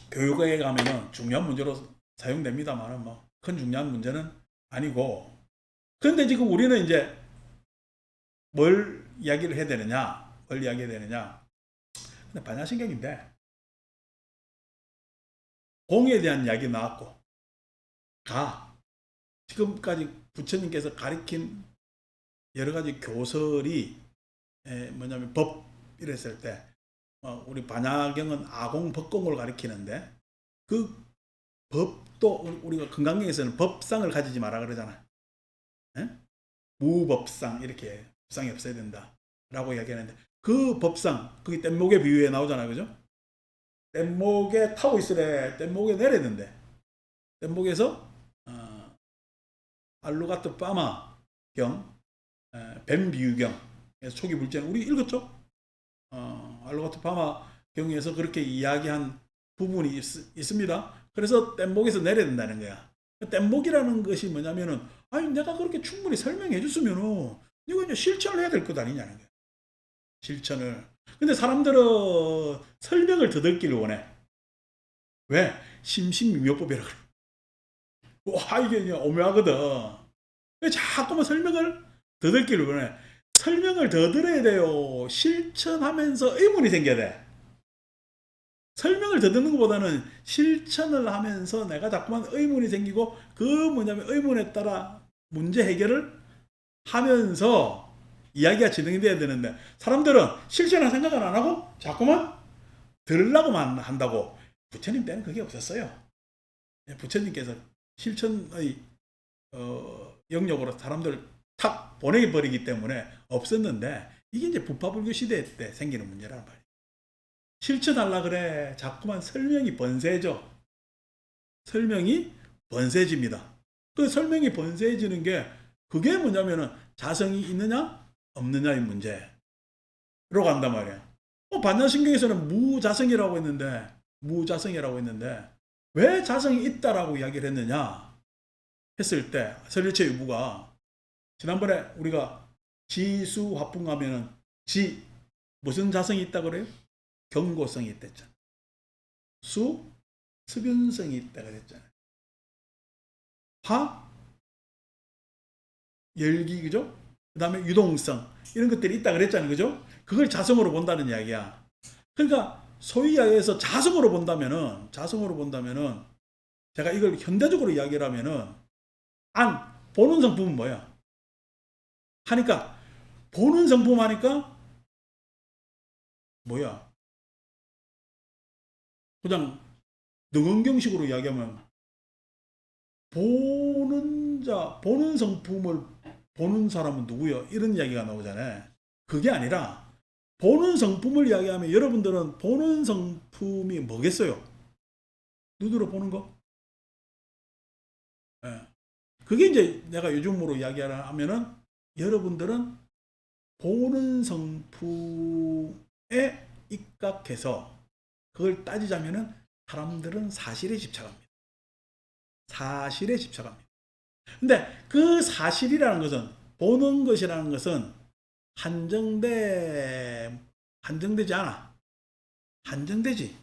교육에 가면은 중요한 문제로 사용됩니다만은 뭐 큰 중요한 문제는 아니고 그런데 지금 우리는 이제 뭘 이야기를 해야 되느냐? 뭘 이야기해야 되느냐? 근데 반야신경인데 공에 대한 이야기 나왔고 지금까지 부처님께서 가리킨 여러 가지 교설이 뭐냐면 법 이랬을 때 우리 반야경은 아공법공을 가리키는데 그 법도 우리가 금강경에서는 법상을 가지지 마라 그러잖아요. 무법상 이렇게 법상이 없어야 된다라고 이야기하는데 그 법상 그게 뗏목의 비유에 나오잖아요, 그죠? 뗏목에 타고 있으래 뗏목에 내려야 된대. 뗏목에서 알루가트 파마경 뱀 비유경 초기 물제는 우리 읽었죠? 알루가트 파마 경에서 그렇게 이야기한 부분이 있습니다. 그래서 뗏목에서 내려야 된다는 거야. 뗏목이라는 것이 뭐냐면은 아니 내가 그렇게 충분히 설명해 줬으면은 이거 이제 실천을 해야 될 것 아니냐는 거야. 실천을. 근데 사람들은 설명을 더 듣기를 원해. 왜? 심신미묘법이라 그래. 와 이게 오묘하거든. 자꾸만 설명을 더 듣기를 원해. 설명을 더 들어야 돼요. 실천하면서 의문이 생겨야 돼. 설명을 더 듣는 것보다는 실천을 하면서 내가 자꾸만 의문이 생기고 그 뭐냐면 의문에 따라 문제 해결을 하면서 이야기가 진행이 돼야 되는데 사람들은 실천할 생각을 안 하고 자꾸만 들으려고만 한다고. 부처님 때는 그게 없었어요. 부처님께서 실천의 영역으로 사람들 탁 보내버리기 때문에 없었는데 이게 이제 부파불교 시대 때 생기는 문제란 말이에요. 실천하려 그래 자꾸만 설명이 번세져. 설명이 번세집니다. 그 설명이 번세지는 게 그게 뭐냐면은 자성이 있느냐 없느냐의 문제로 간단 말이야. 반야신경에서는 무자성이라고 했는데 왜 자성이 있다라고 이야기를 했느냐 했을 때 설일체 유부가 지난번에 우리가 지수화풍 하면은 무슨 자성이 있다 그래요? 경고성이 있댔잖아. 수변성이 있다 그랬잖아요. 열기 그죠? 그 다음에 유동성 이런 것들이 있다 그랬잖아요. 그죠? 그걸 자성으로 본다는 이야기야. 그러니까 소위 이야기해서 자성으로 본다면은 제가 이걸 현대적으로 이야기를 하면은 보는 성품은 뭐야? 하니까 보는 성품 하니까 뭐야? 그냥 능언경식으로 이야기하면 보는 성품을 보는 사람은 누구야? 이런 이야기가 나오잖아요. 그게 아니라 보는 성품을 이야기하면 여러분들은 보는 성품이 뭐겠어요? 눈으로 보는 거? 예. 그게 이제 내가 요즘으로 이야기하면은 여러분들은 보는 성품에 입각해서 그걸 따지자면은 사람들은 사실에 집착합니다. 사실에 집착합니다. 근데 그 사실이라는 것은, 보는 것이라는 것은 한정되지 않아. 한정되지.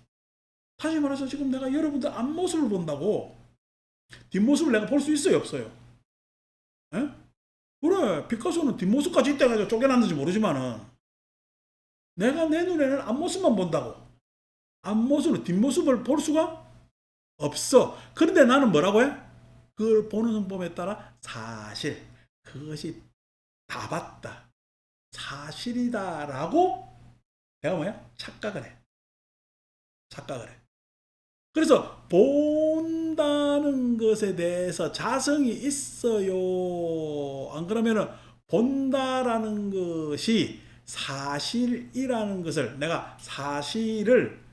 다시 말해서 지금 내가 여러분들 앞모습을 본다고 뒷모습을 내가 볼 수 있어요, 없어요? 에? 그래, 피카소는 뒷모습까지 있다 해가지고 쫓겨났는지 모르지만은 내가 내 눈에는 앞모습만 본다고. 앞모습을, 뒷모습을 볼 수가 없어. 그런데 나는 뭐라고 해? 그걸 보는 성품에 따라 사실, 그것이 다 봤다, 사실이다라고 내가 뭐야? 착각을 해. 착각을 해. 그래서 본다는 것에 대해서 자성이 있어요. 안 그러면은 본다라는 것이 사실이라는 것을, 내가 사실을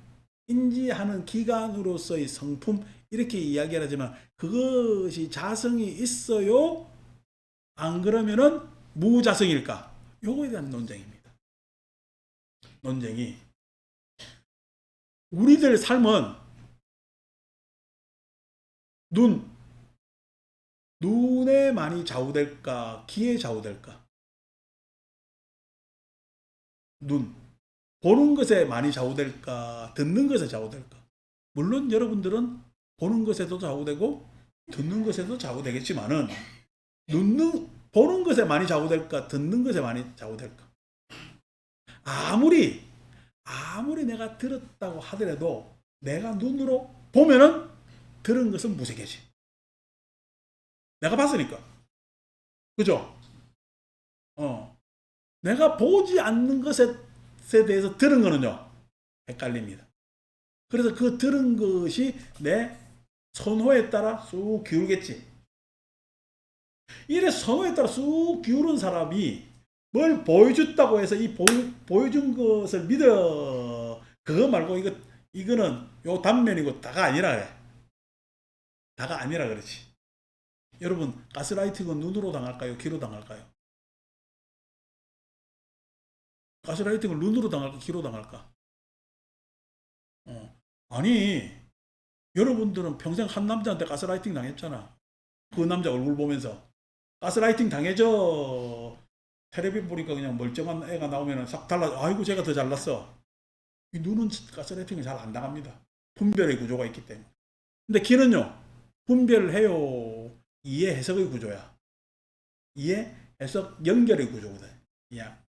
인지하는 기관으로서의 성품, 이렇게 이야기를 하지만 그것이 자성이 있어요? 안 그러면은 무자성일까? 요거에 대한 논쟁입니다. 논쟁이. 우리들 삶은 눈에 많이 좌우될까? 귀에 좌우될까? 눈. 보는 것에 많이 좌우될까? 듣는 것에 좌우될까? 물론 여러분들은 보는 것에도 좌우되고 듣는 것에도 좌우되겠지만은 보는 것에 많이 좌우될까? 듣는 것에 많이 좌우될까? 아무리 내가 들었다고 하더라도 내가 눈으로 보면은 들은 것은 무색해지. 내가 봤으니까. 그죠? 내가 보지 않는 것에 대해서 들은 거는요, 헷갈립니다. 그래서 그 들은 것이 내 선호에 따라 쑥 기울겠지. 이래 선호에 따라 쑥 기울은 사람이 뭘 보여줬다고 해서 이 보여준 것을 믿어. 그거 말고 이거는 요 단면이고 다가 아니라 그래. 다가 아니라 그렇지. 여러분, 가스라이팅은 눈으로 당할까요? 귀로 당할까요? 가스라이팅을 눈으로 당할까? 귀로 당할까? 아니, 여러분들은 평생 한 남자한테 가스라이팅 당했잖아. 그 남자 얼굴 보면서. 가스라이팅 당해줘. 텔레비 보니까 그냥 멀쩡한 애가 나오면 싹 달라. 아이고, 제가 더 잘났어. 이 눈은 가스라이팅이 잘 안 당합니다. 분별의 구조가 있기 때문에. 근데 귀는요, 분별을 해요. 이해 해석의 구조야. 이해 해석 연결의 구조거든.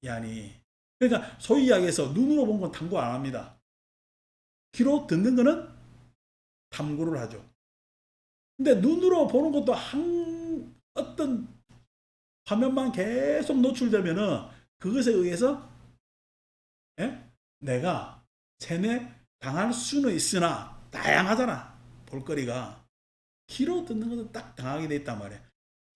야니. 그러니까 소위 이야기해서 눈으로 본 건 탐구 안 합니다. 귀로 듣는 거는 탐구를 하죠. 근데 눈으로 보는 것도 어떤 화면만 계속 노출되면은 그것에 의해서 내가 세뇌 당할 수는 있으나 다양하잖아. 볼거리가. 귀로 듣는 것은 딱 당하게 돼 있단 말이야.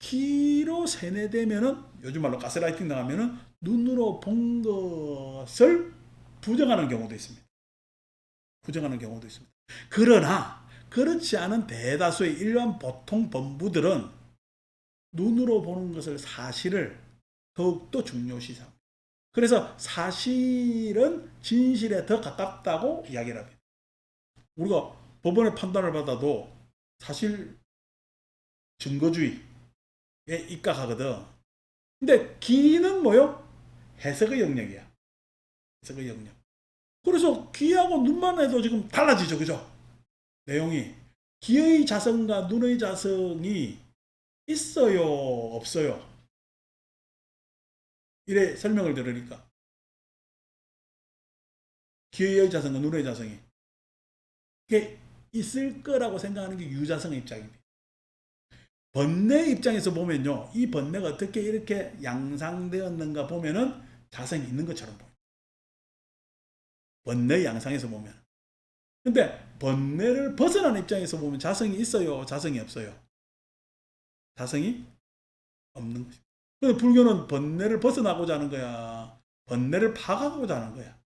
귀로 세뇌되면은, 요즘 말로 가스라이팅 당하면은 눈으로 본 것을 부정하는 경우도 있습니다. 그러나 그렇지 않은 대다수의 일반 보통 범부들은 눈으로 보는 것을, 사실을 더욱더 중요시 삼습니다. 그래서 사실은 진실에 더 가깝다고 이야기를 합니다. 우리가 법원의 판단을 받아도 사실 증거주의에 입각하거든. 근데 귀는 뭐요? 해석의 영역이야. 해석의 영역. 그래서 귀하고 눈만 해도 지금 달라지죠. 그죠? 내용이. 귀의 자성과 눈의 자성이 있어요? 없어요? 이래 설명을 들으니까. 귀의 자성과 눈의 자성이. 그게 있을 거라고 생각하는 게 유자성의 입장입니다. 번뇌 입장에서 보면요, 이 번뇌가 어떻게 이렇게 양상되었는가 보면은 자성이 있는 것처럼 보여요. 번뇌 양상에서 보면. 근데 번뇌를 벗어나는 입장에서 보면 자성이 있어요? 자성이 없어요? 자성이 없는 것입니다. 근데 불교는 번뇌를 벗어나고자 하는 거야? 번뇌를 파악하고자 하는 거야?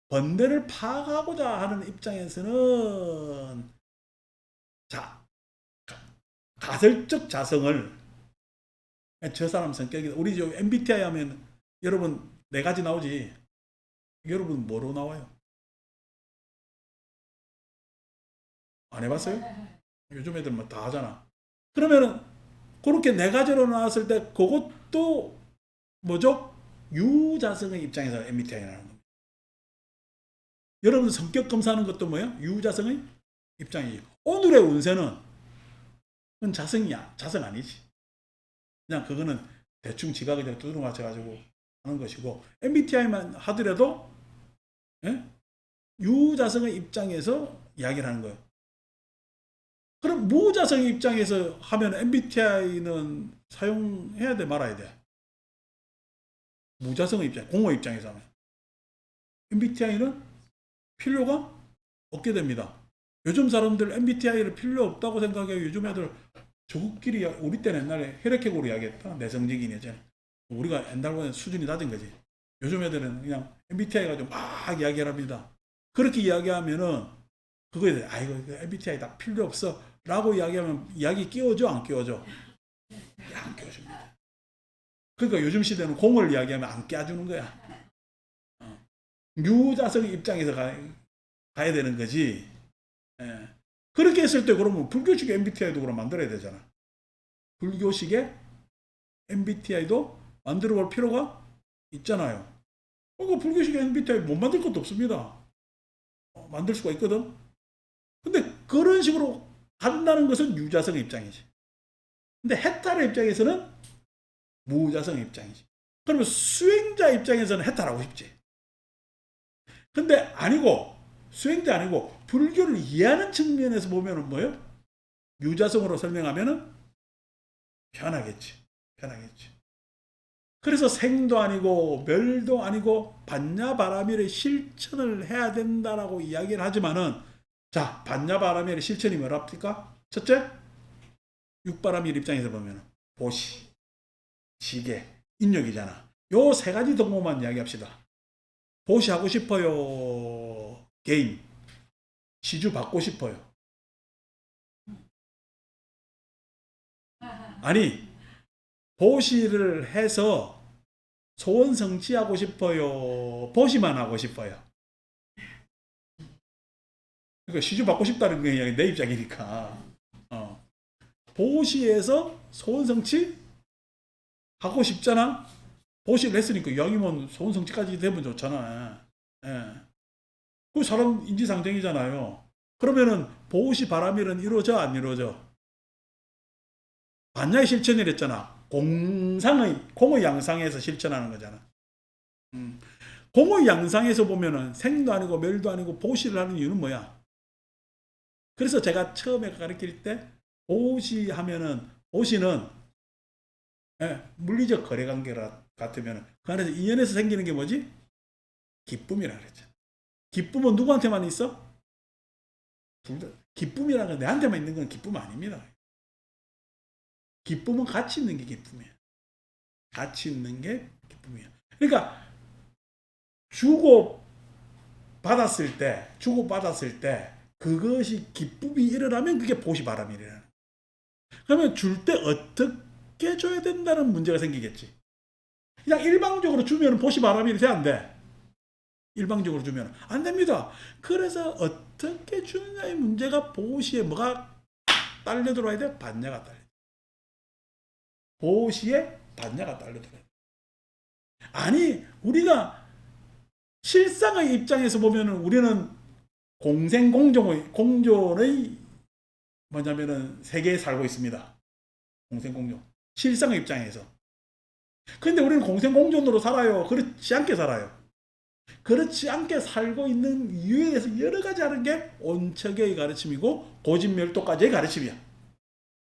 번뇌를 파악하고자 하는 입장에서는 가설적 자성을 저 사람 성격이다. 우리 저 MBTI 하면 여러분 네 가지 나오지. 여러분 뭐로 나와요? 안 해봤어요? 요즘 애들 뭐 다 하잖아. 그러면은 그렇게 네 가지로 나왔을 때 그것도 뭐죠? 유자성의 입장에서 MBTI라는 겁니다. 여러분 성격 검사하는 것도 뭐예요? 유자성의 입장이에요. 오늘의 운세는 그건 자성이야. 자성 아니지. 그냥 그거는 대충 지각을 그냥 두드러 맞춰가지고 하는 것이고 MBTI만 하더라도 예? 유자성의 입장에서 이야기를 하는 거예요. 그럼 무자성의 입장에서 하면 MBTI는 사용해야 돼 말아야 돼? 무자성의 입장, 공허 입장에서 하면 MBTI는 필요가 없게 됩니다. 요즘 사람들 MBTI를 필요 없다고 생각해요. 요즘 애들 저국끼리 우리 때는 옛날에 혈액형으로 이야기했다. 내성적인 여자. 우리가 옛날보다 수준이 낮은 거지. 요즘 애들은 그냥 MBTI 가지고 막 이야기를 합니다. 그렇게 이야기하면은 그거에 대해 아이고 MBTI 다 필요 없어 라고 이야기하면 이야기 끼워줘 안 끼워줘? 안 끼워줍니다. 그러니까 요즘 시대는 공을 이야기하면 안 깨주는 거야. 유자성의 입장에서 가야 되는 거지. 예. 그렇게 했을 때 그러면 불교식 MBTI도 그럼 만들어야 되잖아. 불교식의 MBTI도 만들어 볼 필요가 있잖아요. 그러니까 불교식 MBTI 못 만들 것도 없습니다. 만들 수가 있거든. 근데 그런 식으로 한다는 것은 유자성의 입장이지. 근데 해탈의 입장에서는 무자성의 입장이지. 그러면 수행자 입장에서는 해탈하고 싶지. 근데 아니고 수행자 아니고 불교를 이해하는 측면에서 보면은 뭐예요? 유자성으로 설명하면은 편하겠지. 편하겠지. 그래서 생도 아니고 멸도 아니고 반야바라밀의 실천을 해야 된다라고 이야기를 하지만은 자 반야바라밀의 실천이 뭐랍니까? 첫째 육바라밀 입장에서 보면은 보시, 지계, 인력이잖아. 요 세 가지 동호만 이야기합시다. 보시 하고 싶어요. 개인. 시주 받고 싶어요. 아니 보시를 해서 소원 성취하고 싶어요. 보시만 하고 싶어요. 그러니까 시주 받고 싶다는 게 내 입장이니까. 보시에서 소원 성취 하고 싶잖아. 보시를 했으니까 이왕이면 소원 성취까지 되면 좋잖아. 예. 그 사람 인지상정이잖아요. 그러면은 보시 바라밀은 이루어져 안 이루어져? 반야의 실천이랬잖아. 공의 양상에서 실천하는 거잖아. 공의 양상에서 보면은 생도 아니고 멸도 아니고 보시를 하는 이유는 뭐야? 그래서 제가 처음에 가르칠 때 보시 하면은 보시는 물리적 거래 관계 같으면 그 안에서 인연에서 생기는 게 뭐지? 기쁨이라 그랬죠. 기쁨은 누구한테만 있어? 기쁨이라는 건 내한테만 있는 건 기쁨 아닙니다. 기쁨은 같이 있는 게 기쁨이야. 같이 있는 게 기쁨이야. 그러니까 주고 받았을 때 그것이 기쁨이 일어나면 그게 보시바람이래요. 그러면 줄 때 어떻게 줘야 된다는 문제가 생기겠지. 그냥 일방적으로 주면 보시바람이 돼 안 돼? 일방적으로 주면 안 됩니다. 그래서 어떻게 주느냐의 문제가 보시에 뭐가 딸려 들어와야 돼? 반야가 딸려. 보시에 반야가 딸려 들어야 돼. 아니 우리가 실상의 입장에서 보면은 우리는 공존의 뭐냐면은 세계에 살고 있습니다. 공생공존. 실상의 입장에서. 근데 우리는 공생공존으로 살아요. 그렇지 않게 살아요. 그렇지 않게 살고 있는 이유에 대해서 여러 가지 하는 게 온척의 가르침이고 고진멸도까지의 가르침이야.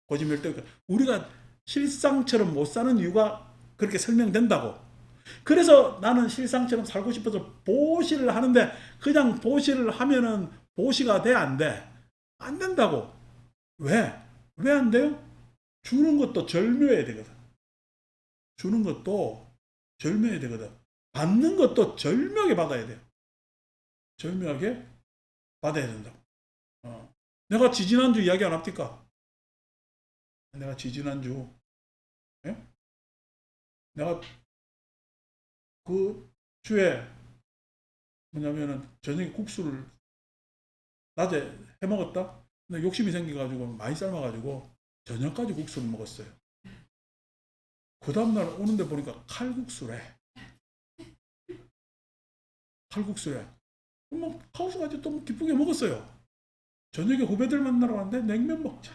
고진멸도. 우리가 실상처럼 못 사는 이유가 그렇게 설명된다고. 그래서 나는 실상처럼 살고 싶어서 보시를 하는데 그냥 보시를 하면은 보시가 돼? 안 돼? 안 된다고. 왜? 왜 안 돼요? 주는 것도 절묘해야 되거든. 주는 것도 절묘해야 되거든. 받는 것도 절묘하게 받아야 돼요. 절묘하게 받아야 된다고. 내가 지지난주 이야기 안 합니까? 내가 지지난주 내가 그 주에 뭐냐면은 저녁에 국수를 낮에 해 먹었다. 근데 욕심이 생겨가지고 많이 삶아가지고 저녁까지 국수를 먹었어요. 그 다음날 오는데 보니까 칼국수래. 칼국수래. 뭐 칼국수까지 또 기쁘게 먹었어요. 저녁에 후배들 만나러 왔는데 냉면 먹자.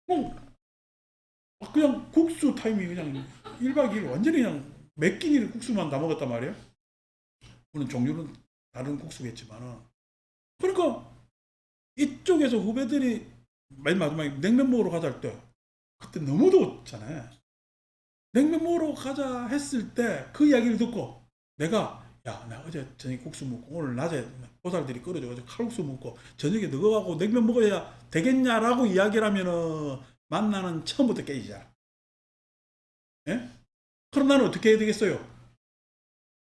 뭐 그냥 국수 타임이 그냥 1박 2일 완전히 그냥 몇 끼니 국수만 다 먹었단 말이에요. 물론 종류는 다른 국수겠지만은. 그러니까 이쪽에서 후배들이 맨 마지막에 냉면 먹으러 가자 할 때 그때 너무 더웠잖아요. 냉면 먹으러 가자 했을 때 그 이야기를 듣고 내가 야, 나 어제 저녁에 국수 먹고 오늘 낮에 보살들이 끓여줘가지고 칼국수 먹고 저녁에 너가 가고 냉면 먹어야 되겠냐라고 이야기를 하면은 만나는 처음부터 깨지잖아. 예? 그럼 나는 어떻게 해야 되겠어요?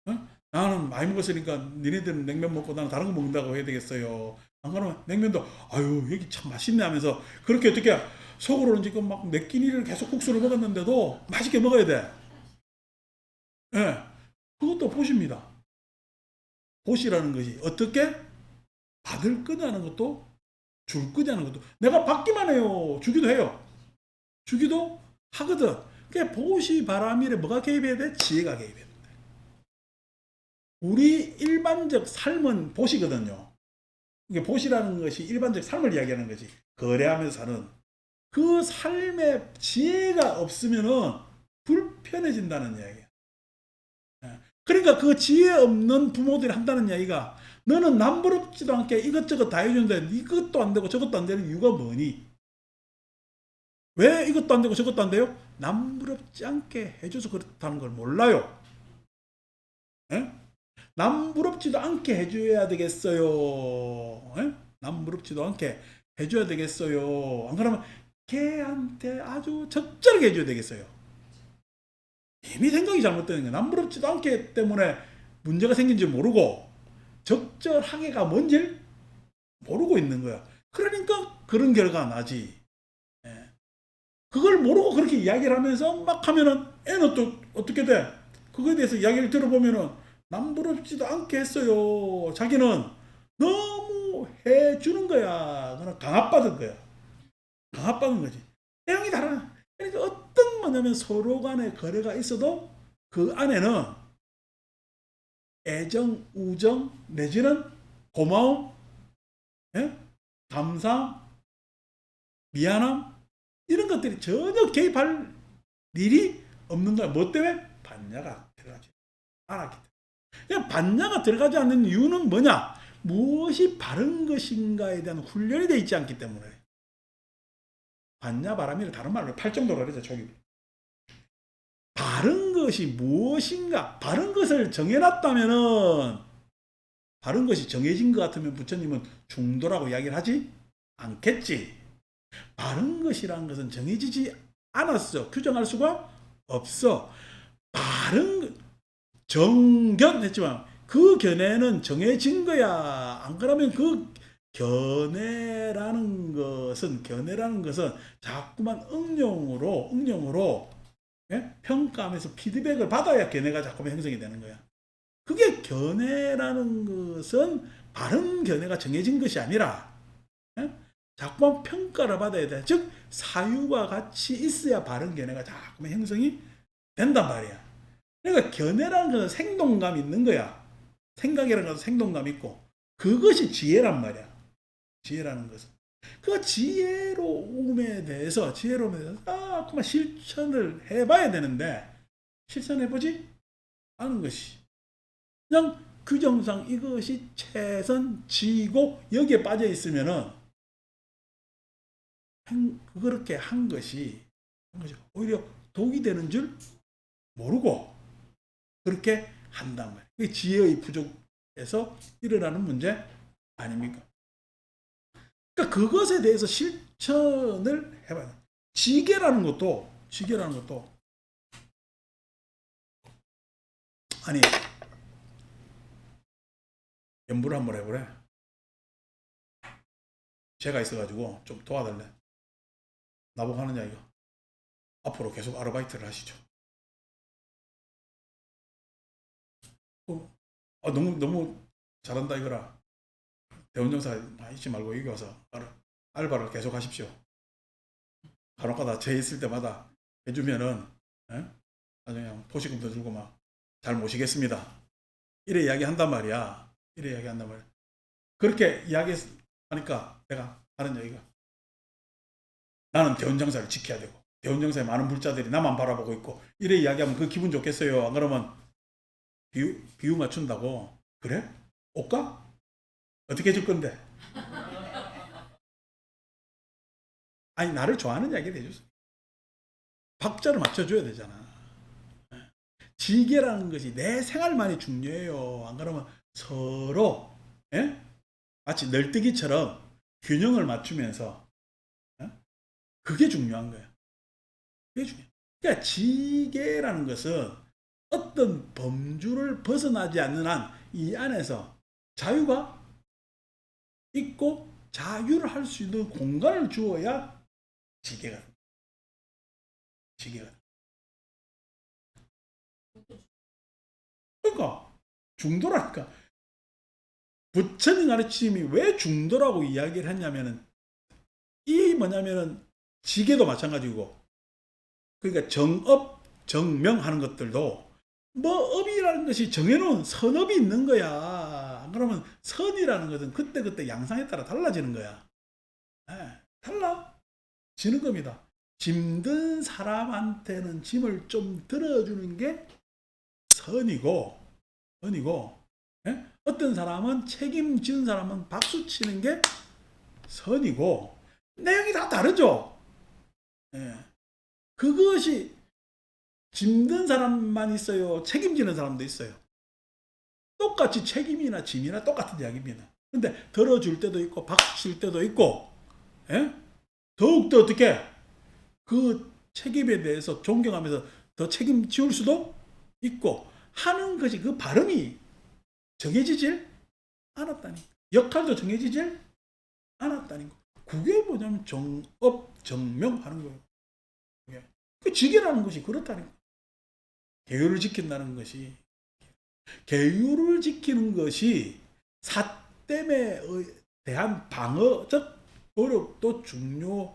어? 나는 많이 먹었으니까 니네들은 냉면 먹고 나는 다른 거 먹는다고 해야 되겠어요. 안 그러면 냉면도 아유 여기 참 맛있네 하면서 그렇게 어떻게 속으로는 지금 막 몇 끼니를 계속 국수를 먹었는데도 맛있게 먹어야 돼. 예. 그것도 보십니다. 보시라는 것이 어떻게 받을 거냐는 것도 줄 거냐는 것도 내가 받기만 해요. 주기도 해요. 주기도 하거든. 그게 보시 바람일에 뭐가 개입해야 돼? 지혜가 개입해야 돼. 우리 일반적 삶은 보시거든요. 이게 보시라는 것이 일반적 삶을 이야기하는 거지. 거래하면서 사는 그 삶의 지혜가 없으면은 불편해진다는 이야기야. 예. 그러니까 그 지혜 없는 부모들이 한다는 이야기가 너는 남부럽지도 않게 이것저것 다 해주는데 이것도 안 되고 저것도 안 되는 이유가 뭐니? 왜 이것도 안 되고 저것도 안 돼요? 남부럽지 않게 해줘서 그렇다는 걸 몰라요. 예? 남부럽지도 않게 해줘야 되겠어요. 예? 남부럽지도 않게 해줘야 되겠어요. 안 그러면 걔한테 아주 적절하게 해줘야 되겠어요. 이미 생각이 잘못되는 거예요. 남부럽지도 않게 때문에 문제가 생긴지 모르고 적절하게가 뭔지 모르고 있는 거야. 그러니까 그런 결과가 나지. 예. 그걸 모르고 그렇게 이야기를 하면서 막 하면은 애는 또 어떻게 돼? 그거에 대해서 이야기를 들어보면은 남부럽지도 않게 했어요. 자기는 너무 해주는 거야. 그냥 강압받은 거야. 강압받은 거지. 내용이 다르. 그러니까 어떤 뭐냐면 서로 간의 거래가 있어도 그 안에는 애정, 우정, 내지는 고마움, 예? 감사, 미안함 이런 것들이 전혀 개입할 일이 없는 거야. 뭐 때문에? 반야가 들어가지 않았기 때문에. 그냥 반야가 들어가지 않는 이유는 뭐냐? 무엇이 바른 것인가에 대한 훈련이 되어 있지 않기 때문에. 반야 바람이를 다른 말로 팔정도라 그러죠. 초기. 바른 것이 무엇인가? 바른 것을 정해놨다면은 바른 것이 정해진 것 같으면 부처님은 중도라고 이야기를 하지 않겠지. 바른 것이라는 것은 정해지지 않았어. 규정할 수가 없어. 바른 정견했지만 그 견해는 정해진 거야. 안 그러면 그 견해라는 것은 자꾸만 응용으로 예? 평가하면서 피드백을 받아야 견해가 자꾸만 형성이 되는 거야. 그게 견해라는 것은 바른 견해가 정해진 것이 아니라 예? 자꾸만 평가를 받아야 돼. 즉 사유와 같이 있어야 바른 견해가 자꾸만 형성이 된단 말이야. 그러니까 견해라는 것은 생동감 있는 거야. 생각이라는 것은 생동감 있고 그것이 지혜란 말이야. 지혜라는 것은. 그 지혜로움에 대해서 그만 실천을 해봐야 되는데 실천해보지 않은 것이 그냥 규정상 이것이 최선지고 여기에 빠져 있으면은 그렇게 한 것이 오히려 독이 되는 줄 모르고 그렇게 한단 말이에요. 그게 지혜의 부족에서 일어나는 문제 아닙니까? 그러니까 그것에 대해서 실천을 해봐야 돼요. 지게라는 것도 아니 연부를 한번 해보래. 제가 있어가지고 좀 도와달래. 나보고 하느냐 이거. 앞으로 계속 아르바이트를 하시죠. 너무 잘한다 이거라. 대운전사 잊지 말고 여기 와서 알바를 계속 하십시오. 간혹가다 제 있을 때마다 해주면은 에? 나중에 포식금도 주고 막 잘 모시겠습니다. 이래 이야기한단 말이야. 이래 이야기한단 말이야. 그렇게 이야기하니까 내가 하는 얘기가, 나는 대운장사를 지켜야 되고 대운장사의 많은 불자들이 나만 바라보고 있고, 이래 이야기하면 그 기분 좋겠어요? 안 그러면 비유 맞춘다고. 그래? 올까? 어떻게 해줄 건데? 아니, 나를 좋아하는 이야기를 해줬어. 박자를 맞춰줘야 되잖아. 지계라는 것이 내 생활만이 중요해요. 안 그러면 서로 예? 마치 널뛰기처럼 균형을 맞추면서 그게 중요한 거야. 그게 중요해. 그러니까 지계라는 것은 어떤 범주를 벗어나지 않는 한 이 안에서 자유가 있고 자유를 할 수 있는 공간을 주어야 지계가 지계가. 그러니까 중도라니까. 부처님 가르침이 왜 중도라고 이야기를 했냐면은, 이 뭐냐면은 지계도 마찬가지고, 그러니까 정업 정명하는 것들도 뭐 업이라는 것이 정해놓은 선업이 있는 거야. 그러면 선이라는 것은 그때그때 양상에 따라 달라지는 거야. 달라지는 겁니다. 짐든 사람한테는 짐을 좀 들어주는 게 선이고, 어떤 사람은 책임지는 사람은 박수 치는 게 선이고, 내용이 다 다르죠. 예. 그것이 짐든 사람만 있어요? 책임지는 사람도 있어요? 똑같이 책임이나 짐이나 똑같은 이야기입니다. 근데 들어줄 때도 있고 박수 칠 때도 있고, 예? 더욱더 어떻게 그 책임에 대해서 존경하면서 더 책임지울 수도 있고 하는 것이, 그 발음이 정해지질 않았다니, 역할도 정해지질 않았다는 거. 그게 뭐냐면 정업 정명하는 거예요. 그 지계라는 것이 그렇다는 거. 계율을 지킨다는 것이, 계율을 지키는 것이 사땜에 대한 방어적 노력도 중요하지만은,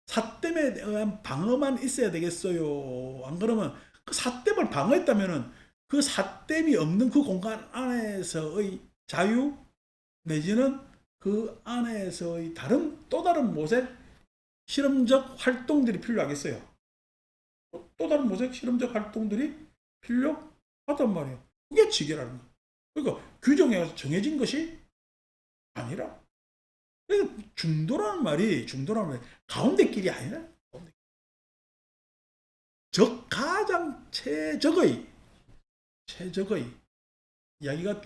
사땜에 대한 방어만 있어야 되겠어요? 안 그러면 그 사땜을 방어했다면은 그 사땜이 없는 그 공간 안에서의 자유, 내지는 그 안에서의 또 다른 모색 실험적 활동들이 필요하겠어요. 또 다른 모색 실험적 활동들이 필요하단 말이에요. 그게 지계라는 거예요. 그러니까 규정에 정해진 것이 아니라, 그러니까 중도라는 말이 가운데 길이 아니라, 가장 최적의 이야기가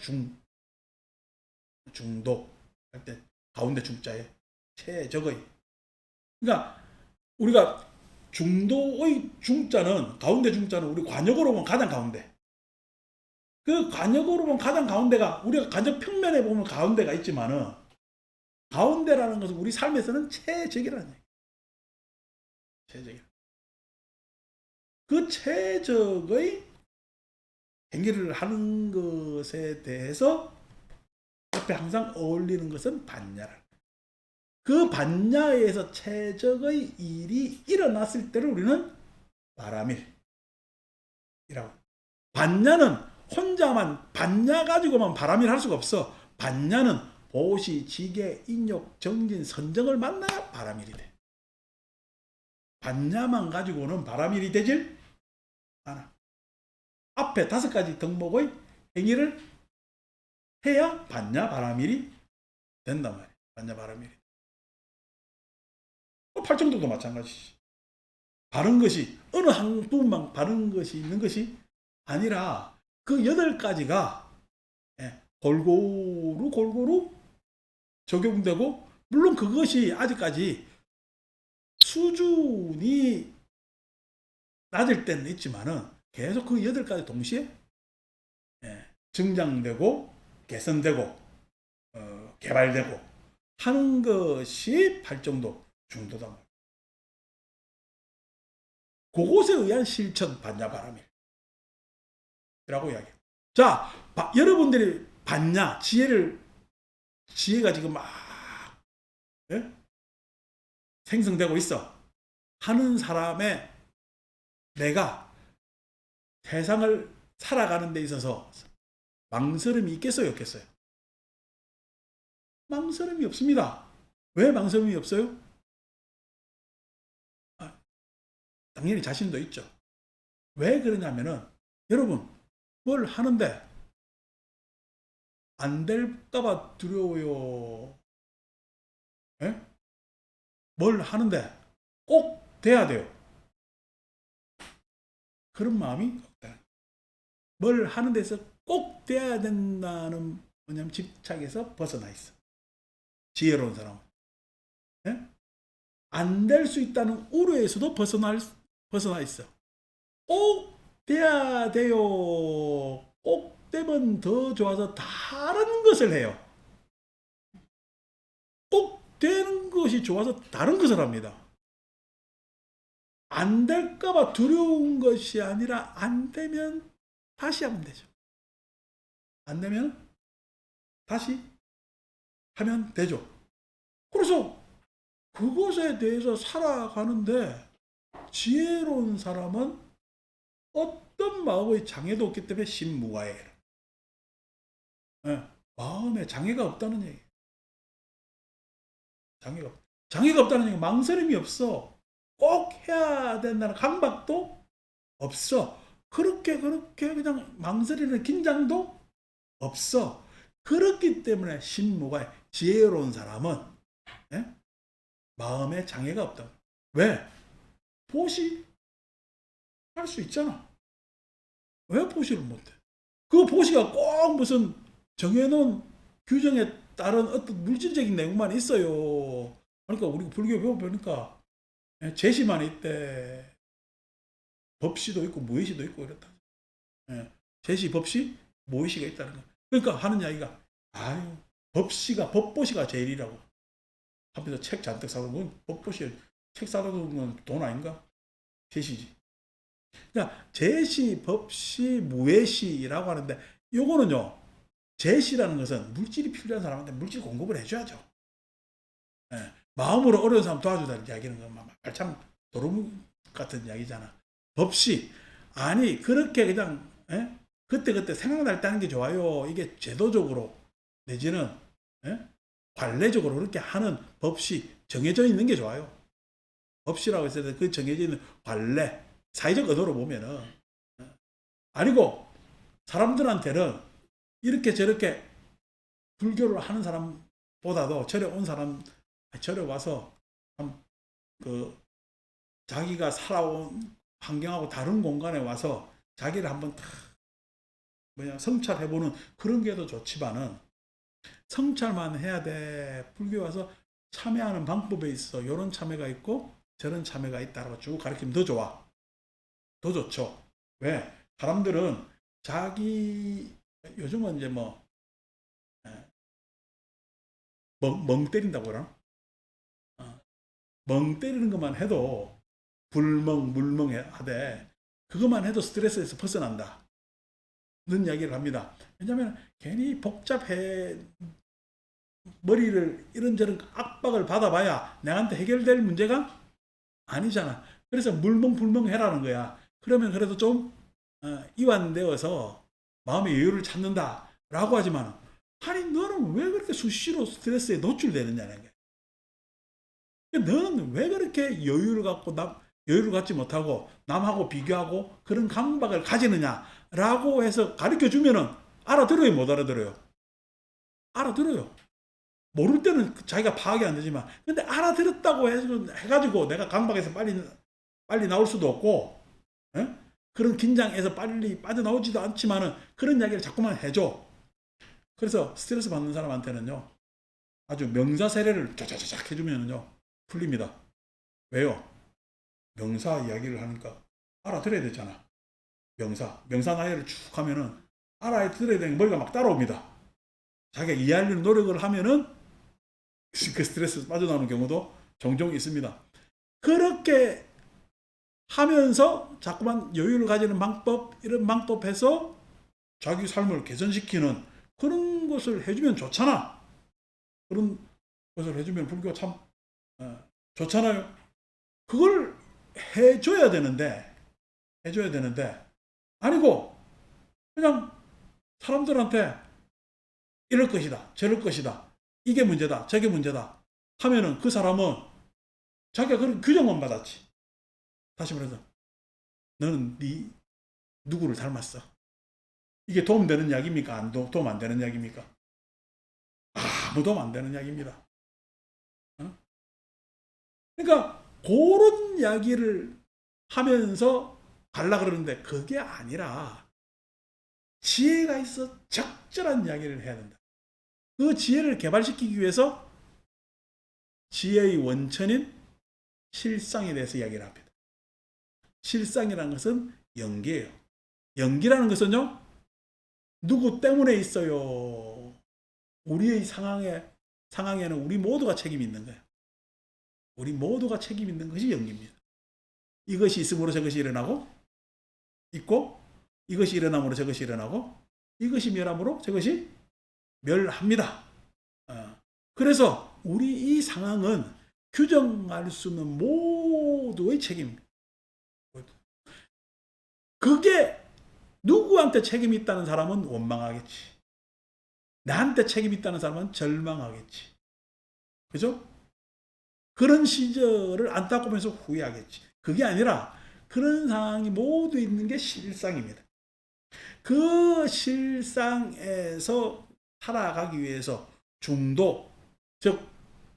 중도 할 때 가운데 중자에 최적의. 그러니까 우리가 중도의 중자는, 가운데 중자는 우리 관역으로 보면 가장 가운데. 그 관역으로 보면 가장 가운데가, 우리가 관역 평면에 보면 가운데가 있지만은, 가운데라는 것은 우리 삶에서는 최적이라는 얘기예요. 최적이라. 그 최적의 행위를 하는 것에 대해서 옆에 항상 어울리는 것은 반야라. 그 반야에서 최적의 일이 일어났을 때를 우리는 바라밀이라고. 반야는 혼자만, 반야 가지고만 바라밀 할 수가 없어. 반야는 보시, 지계, 인욕, 정진, 선정을 만나야 바라밀이 돼. 반야만 가지고는 바라밀이 되질 않아. 앞에 5가지 덕목의 행위를 해야 반야 바라밀이 된단 말이야. 반야 바라밀이. 팔정도도 마찬가지지. 바른 것이 어느 한 부분만 바른 것이 있는 것이 아니라 그 8가지가 골고루 적용되고, 물론 그것이 아직까지 수준이 낮을 때는 있지만은 계속 그 8가지 동시에 증장되고 개선되고 개발되고 하는 것이 팔정도 중도다. 그것에 의한 실천 반야바람이라고 이야기해요. 자, 여러분들이 반야 지혜가 지금 막 예? 생성되고 있어 하는 사람의 내가 세상을 살아가는 데 있어서 망설임이 있겠어요, 없겠어요? 망설임이 없습니다. 왜 망설임이 없어요? 당연히 자신도 있죠. 왜 그러냐면은 여러분 뭘 하는데 안 될까봐 두려워요. 예? 뭘 하는데 꼭 돼야 돼요. 그런 마음이 없다. 뭘 하는 데서 꼭 돼야 된다는 뭐냐면 집착에서 벗어나 있어. 지혜로운 사람은. 예? 안 될 수 있다는 우려에서도 벗어나 있어. 꼭 돼야 돼요. 꼭 되면 더 좋아서 다른 것을 해요. 꼭 되는 것이 좋아서 다른 것을 합니다. 안 될까봐 두려운 것이 아니라 안 되면 다시 하면 되죠. 안 되면 다시 하면 되죠. 그래서 그것에 대해서 살아가는데 지혜로운 사람은 어떤 마음의 장애도 없기 때문에 신무가예요. 네, 마음에 장애가 없다는 얘기예요. 장애가 없다는 얘기는 망설임이 없어. 꼭 해야 된다는 강박도 없어. 그렇게 그냥 망설이는 긴장도 없어. 그렇기 때문에 신무가 지혜로운 사람은 예? 마음에 장애가 없다. 왜? 보시 할 수 있잖아. 왜 보시를 못해? 그 보시가 꼭 무슨 정해놓은 규정에 따른 어떤 물질적인 내용만 있어요. 그러니까 우리 불교 배워보니까 제시만 있대. 법시도 있고 무의시도 있고 이렇다. 제시, 법시, 무의시가 있다는 거. 그러니까 하는 이야기가 아유 법보시가 제일이라고. 하면서 책 잔뜩 사도 법보시 책 사다 두면 돈 아닌가? 제시지. 그러니까 제시, 법시, 무예시라고 하는데 요거는요. 제시라는 것은 물질이 필요한 사람한테 물질 공급을 해줘야죠. 마음으로 어려운 사람 도와주다는 이야기는 참 도름 같은 이야기잖아. 법시 아니 그렇게 그냥 그때그때 생각날 때 하는 게 좋아요. 이게 제도적으로 내지는 관례적으로 그렇게 하는 법시 정해져 있는 게 좋아요. 법시라고 했을 때 그 정해져 있는 관례 사회적 의도로 보면은 아니고 사람들한테는 이렇게 저렇게 불교를 하는 사람보다도 절에 와서 그 자기가 살아온 환경하고 다른 공간에 와서 자기를 한번 성찰해보는 그런 게 더 좋지만은 성찰만 해야 돼. 불교에 와서 참여하는 방법에 있어 이런 참여가 있고 저런 참여가 있다라고 쭉 가르치면 더 좋아. 더 좋죠. 왜? 사람들은 요즘은 이제 멍 때린다고 그러나? 멍 때리는 것만 해도 불멍, 물멍 하되 그것만 해도 스트레스에서 벗어난다. 는 이야기를 합니다. 왜냐하면 괜히 복잡해 머리를 이런저런 압박을 받아봐야 내한테 해결될 문제가 아니잖아. 그래서 물멍 불멍 해라는 거야. 그러면 그래도 좀 이완되어서 마음의 여유를 찾는다라고 하지만 아니 너는 왜 그렇게 수시로 스트레스에 노출되느냐는 거야. 너는 왜 그렇게 여유를 갖지 못하고 남하고 비교하고 그런 강박을 가지느냐라고 해서 가르쳐 주면은 알아들어요, 못 알아들어요? 알아들어요. 모를 때는 자기가 파악이 안 되지만 근데 알아들었다고 해가지고 내가 강박에서 빨리 나올 수도 없고 그런 긴장에서 빨리 빠져나오지도 않지만은 그런 이야기를 자꾸만 해줘. 그래서 스트레스 받는 사람한테는요 아주 명사 세례를 쫙쫙쫙 해주면은요 풀립니다. 왜요? 명사 이야기를 하니까 알아들어야 되잖아. 명사 나열을 쭉 하면은 알아들어야 되는 머리가 막 따라옵니다. 자기가 이해하려는 노력을 하면은 그 스트레스 빠져나오는 경우도 종종 있습니다. 그렇게 하면서 자꾸만 여유를 가지는 방법, 이런 방법해서 자기 삶을 개선시키는 그런 것을 해주면 좋잖아. 그런 것을 해주면 불교가 참 좋잖아요. 그걸 해줘야 되는데 아니고 그냥 사람들한테 이럴 것이다, 저럴 것이다, 이게 문제다, 저게 문제다 하면은 그 사람은 자기가 그런 규정만 받았지. 다시 말해서 너는 네 누구를 닮았어. 이게 도움되는 이야기입니까? 도움 안 되는 이야기입니까? 아무 도움 안 되는 이야기입니다. 어? 그러니까 그런 이야기를 하면서 갈라 그러는데 그게 아니라 지혜가 있어 적절한 이야기를 해야 된다. 그 지혜를 개발시키기 위해서 지혜의 원천인 실상에 대해서 이야기를 합니다. 실상이라는 것은 연기예요. 연기라는 것은요, 누구 때문에 있어요. 우리의 상황에는 우리 모두가 책임이 있는 거예요. 우리 모두가 책임 있는 것이 연기입니다. 이것이 있음으로 저것이 일어나고, 있고, 이것이 일어남으로 저것이 일어나고, 이것이 멸함으로 저것이 멸합니다. 그래서 우리 이 상황은 규정할 수 있는 모두의 책임입니다. 그게 누구한테 책임이 있다는 사람은 원망하겠지. 나한테 책임이 있다는 사람은 절망하겠지. 그죠? 그런 시절을 안타까우면서 후회하겠지. 그게 아니라 그런 상황이 모두 있는 게 실상입니다. 그 실상에서 살아가기 위해서 중도, 즉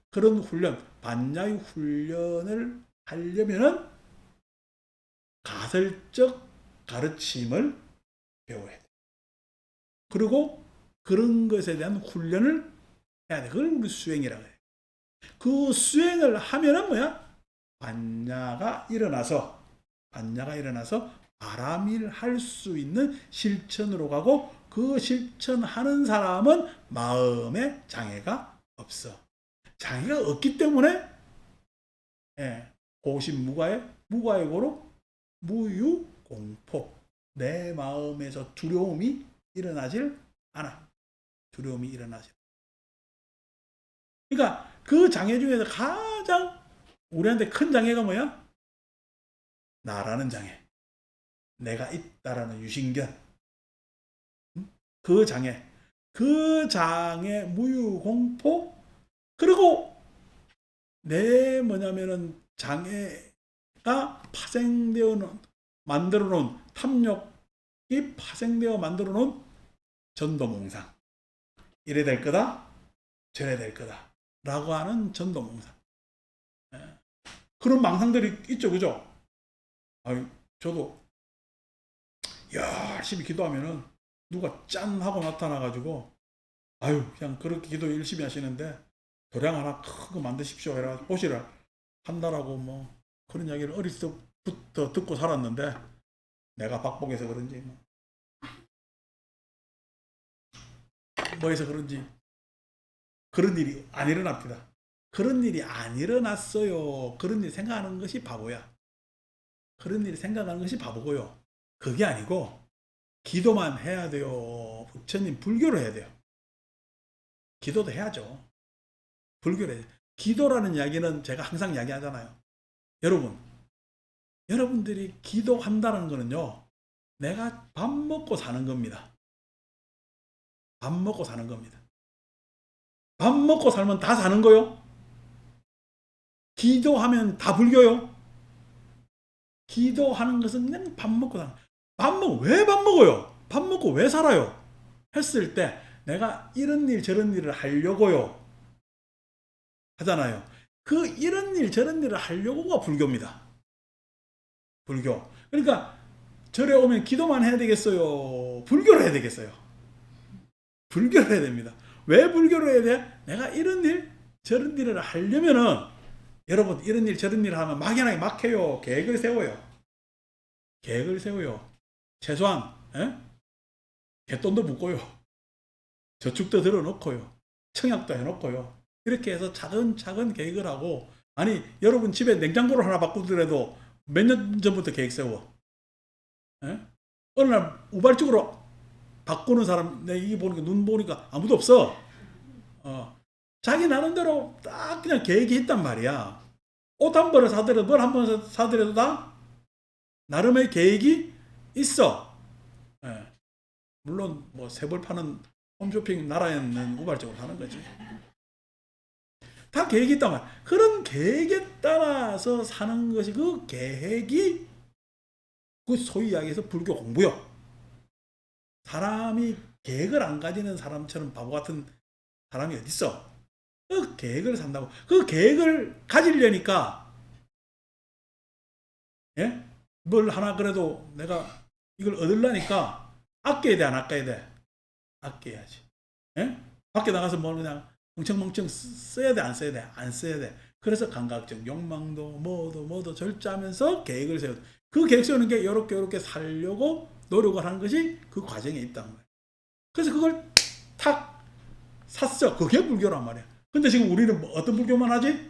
그런 훈련, 반야의 훈련을 하려면은 가설적 가르침을 배워야 돼. 그리고 그런 것에 대한 훈련을 해야 돼. 그걸 우리 수행이라고 해. 그 수행을 하면은 뭐야? 반야가 일어나서 바람일 할 수 있는 실천으로 가고, 그 실천하는 사람은 마음에 장애가 없어. 장애가 없기 때문에 무가의 고로 무유공포, 내 마음에서 두려움이 일어나질 않아. 그러니까 그 장애 중에서 가장 우리한테 큰 장애가 뭐야? 나라는 장애, 내가 있다라는 유신견. 그 장애 무유공포. 그리고 내 장애가 만들어 놓은 탐욕이 파생되어 만들어 놓은 전도몽상. 이래 될 거다, 저래 될 거다 라고 하는 전도몽상. 그런 망상들이 있죠. 그죠? 저도 열심히 기도하면은 누가 짠 하고 나타나가지고 그냥 그렇게 기도 열심히 하시는데 도량 하나 큰 거 만드십시오 해라 보시라 한다라고 뭐 그런 이야기를 어릴 때부터 듣고 살았는데, 내가 박복해서 그런지 뭐해서 그런지 그런 일이 안 일어납니다. 그런 일이 안 일어났어요. 그런 일 생각하는 것이 바보야. 그런 일 생각하는 것이 바보고요. 그게 아니고 기도만 해야 돼요. 부처님 불교를 해야 돼요. 기도도 해야죠. 불교를 해야 돼요. 기도라는 이야기는 제가 항상 이야기하잖아요. 여러분들이 기도한다는 거는요, 내가 밥 먹고 사는 겁니다. 밥 먹고 사는 겁니다. 밥 먹고 살면 다 사는 거요? 기도하면 다 불교요? 기도하는 것은 그냥 밥 먹고 사는. 왜 밥 먹어요? 밥 먹고 왜 살아요? 했을 때 내가 이런 일 저런 일을 하려고요 하잖아요. 그 이런 일 저런 일을 하려고가 불교입니다. 불교. 그러니까 절에 오면 기도만 해야 되겠어요? 불교를 해야 되겠어요? 불교를 해야 됩니다. 왜 불교를 해야 돼? 내가 이런 일 저런 일을 하려면은, 여러분 이런 일 저런 일을 하면 막연하게 막 해요. 계획을 세워요. 최소한 갯돈도 붓고요. 저축도 들어놓고요. 청약도 해놓고요. 이렇게 해서 차근차근 계획을 하고, 아니 여러분 집에 냉장고를 하나 바꾸더라도 몇 년 전부터 계획 세워. 예? 어느 날 우발적으로 바꾸는 사람, 내 이 보니까, 눈 보니까 아무도 없어. 자기 나름대로 딱 그냥 계획이 있단 말이야. 옷 한 벌을 사더라도, 뭘 한 번 사더라도 다 나름의 계획이 있어. 예. 물론 뭐 새 벌 파는 홈쇼핑 나라에는 우발적으로 하는 거지. 다 계획이 있단 말이야. 그런 계획에 따라서 사는 것이, 그 계획이 그 소위 이야기해서 불교 공부요. 사람이 계획을 안 가지는 사람처럼 바보 같은 사람이 어딨어. 그 계획을 산다고. 그 계획을 가지려니까, 예? 뭘 하나 그래도 내가 이걸 얻으려니까 아껴야 돼, 안 아껴야 돼? 아껴야지. 예? 밖에 나가서 뭐 그냥 멍청멍청 써야 돼, 안 써야 돼? 안 써야 돼. 그래서 감각적 욕망도 뭐도 절제하면서 계획을 세워. 그 계획 세우는 게 요렇게 살려고 노력을 하는 것이 그 과정에 있단 말이야. 그래서 그걸 탁 샀어. 그게 불교란 말이야. 근데 지금 우리는 뭐 어떤 불교만 하지?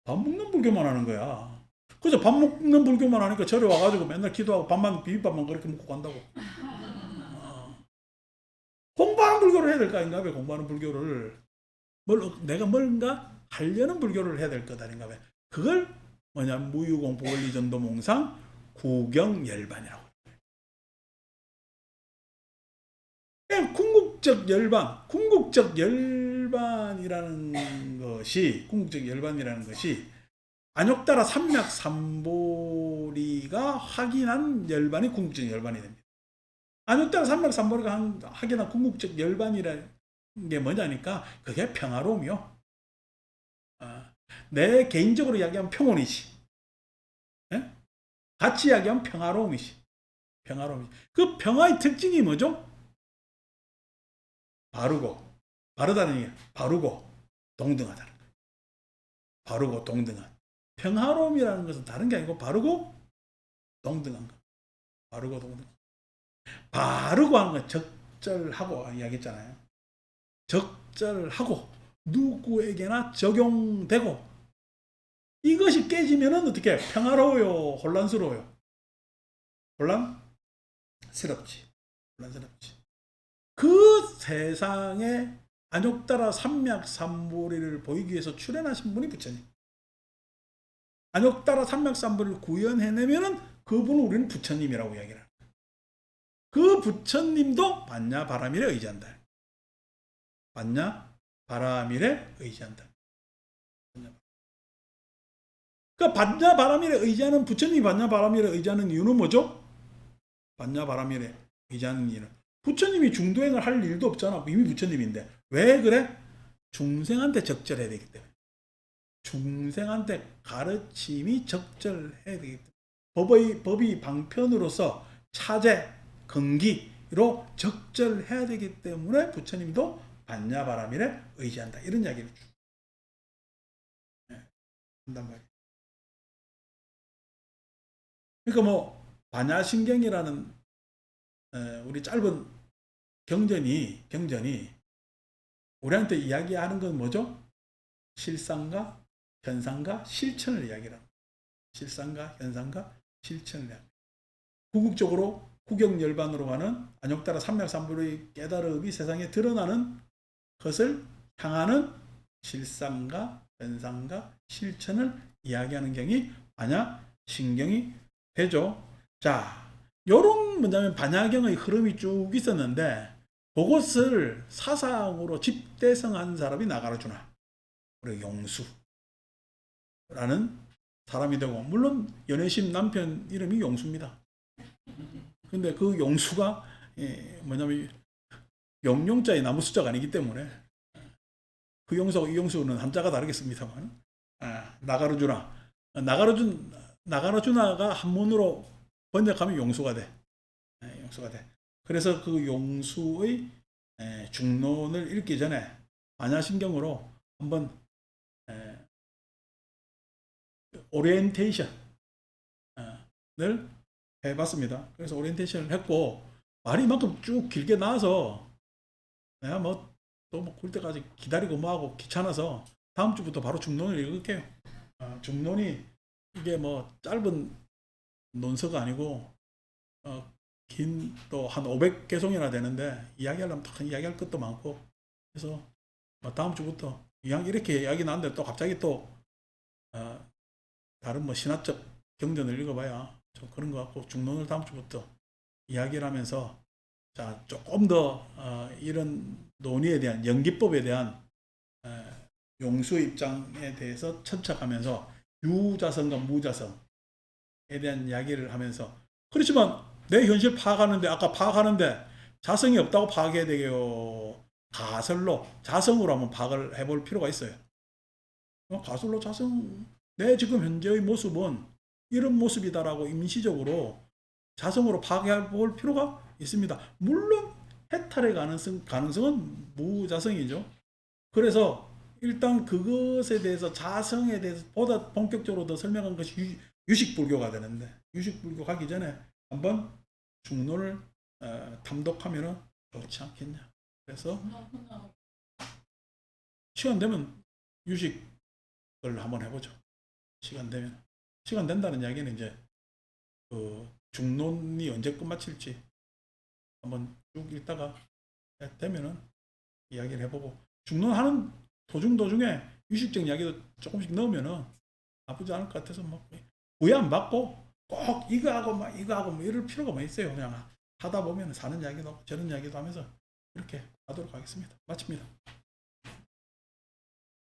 밥 먹는 불교만 하는 거야. 그래서 밥 먹는 불교만 하니까 절에 와가지고 맨날 기도하고 밥만, 비빔밥만 그렇게 먹고 간다고. 공부하는 불교를 해야 될 거 아닌가? 왜 공부하는 불교를. 내가 뭔가 하려는 불교를 해야 될 것 아닌가? 왜. 그걸 뭐냐, 무유공포 원리전도몽상 구경열반이라고. 궁극적 열반이라는 것이 안욕따라 삼맥삼보리가 확인한 열반이 궁극적 열반이 됩니다. 안욕따라 삼맥삼보리가 확인한 궁극적 열반이라는 게 뭐냐니까, 그게 평화로움이요. 내 개인적으로 이야기하면 평온이지. 예? 같이 이야기하면 평화로움이지. 그 평화의 특징이 뭐죠? 바르다는 얘기야. 바르고 동등하다는 거야. 바르고 동등한. 평화로움이라는 것은 다른 게 아니고 바르고 동등한 거. 바르고 동등. 바르고 하는 건 적절하고 이야기했잖아요. 적절하고 누구에게나 적용되고, 이것이 깨지면은 어떻게? 평화로워요, 혼란스러워요? 혼란스럽지. 그 세상에 안욕따라 삼맥삼보리를 보이기 위해서 출현하신 분이 부처님. 안욕따라 삼맥삼보리를 구현해내면은 그분을 우리는 부처님이라고 이야기를 합니다. 그 부처님도 반야바라밀에 의지한다. 반야바라밀에 의지한다. 그러니까 반야바라밀에 의지하는, 부처님이 반야바라밀에 의지하는 이유는 뭐죠? 반야바라밀에 의지하는 이유는, 부처님이 중도행을 할 일도 없잖아. 이미 부처님인데. 왜 그래? 중생한테 적절해야 되기 때문에. 중생한테 가르침이 적절해야 되기 때문에. 법이 방편으로서 차제, 근기로 적절해야 되기 때문에 부처님도 반야바라밀에 의지한다. 이런 이야기를 한단 말이에요. 그러니까 뭐 반야심경이라는 우리 짧은 경전이 우리한테 이야기하는 건 뭐죠? 실상과 현상과 실천을 이야기합니다. 실상과 현상과 실천을 이야기합니다. 궁극적으로 구경열반으로 가는 안욕따라 삼맥삼보리의 깨달음이 세상에 드러나는 것을 향하는 실상과 현상과 실천을 이야기하는 경이 반야심경이 되죠. 자, 요런 뭐냐면 반야경의 흐름이 쭉 있었는데, 그것을 사상으로 집대성한 사람이 나가라주나, 우리 용수라는 사람이 되고, 물론 연애심 남편 이름이 용수입니다. 근데 그 용수가 뭐냐면 용용자의 나무 숫자가 아니기 때문에, 그 용수하고 이 용수는 한자가 다르겠습니다만, 나가라주나가 한문으로 번역하면 용수가 돼. 그래서 그 용수의 중론을 읽기 전에 반야심경으로 한번 오리엔테이션을 해봤습니다. 그래서 오리엔테이션을 했고, 말이 이만큼 쭉 길게 나와서 내가 또 굴 때까지 기다리고 뭐하고 귀찮아서 다음 주부터 바로 중론을 읽을게요. 중론이 이게 뭐 짧은 논서가 아니고 긴 또 한 500개송이나 되는데 이야기하려면 또 이야기할 것도 많고 그래서 뭐 다음 주부터 이렇게 이야기 나왔는데 또 갑자기 또 어, 다른 뭐 신화적 경전을 읽어봐야 좀 그런 것 같고 중론을 다음 주부터 이야기를 하면서 자 조금 더 이런 논의에 대한 연기법에 대한 용수 입장에 대해서 천착하면서 유자성과 무자성에 대한 이야기를 하면서 그렇지만 내 현실 파악하는데 아까 파악하는데 자성이 없다고 파악해야 되게요. 가설로 자성으로 한번 파악을 해볼 필요가 있어요. 가설로 자성 내 지금 현재의 모습은 이런 모습이다라고 임시적으로 자성으로 파악해 볼 필요가 있습니다. 물론 해탈의 가능성은 무자성이죠. 그래서 일단 그것에 대해서 자성에 대해서 보다 본격적으로 더 설명한 것이 유식불교가 되는데 유식불교 가기 전에 한번 중론을 탐독하면 좋지 않겠냐. 그래서 시간 되면 유식을 한번 해보죠. 시간 되면. 시간 된다는 이야기는 이제 그 중론이 언제 끝마칠지 한번 쭉 읽다가 되면은 이야기를 해보고 중론하는 도중에 유식적 이야기도 조금씩 넣으면은 나쁘지 않을 것 같아서 뭐 구애 안 받고 꼭 이거 하고 뭐 이럴 필요가 뭐 있어요. 그냥 하다 보면 사는 이야기도 하고 저런 이야기도 하면서 이렇게 하도록 하겠습니다. 마칩니다.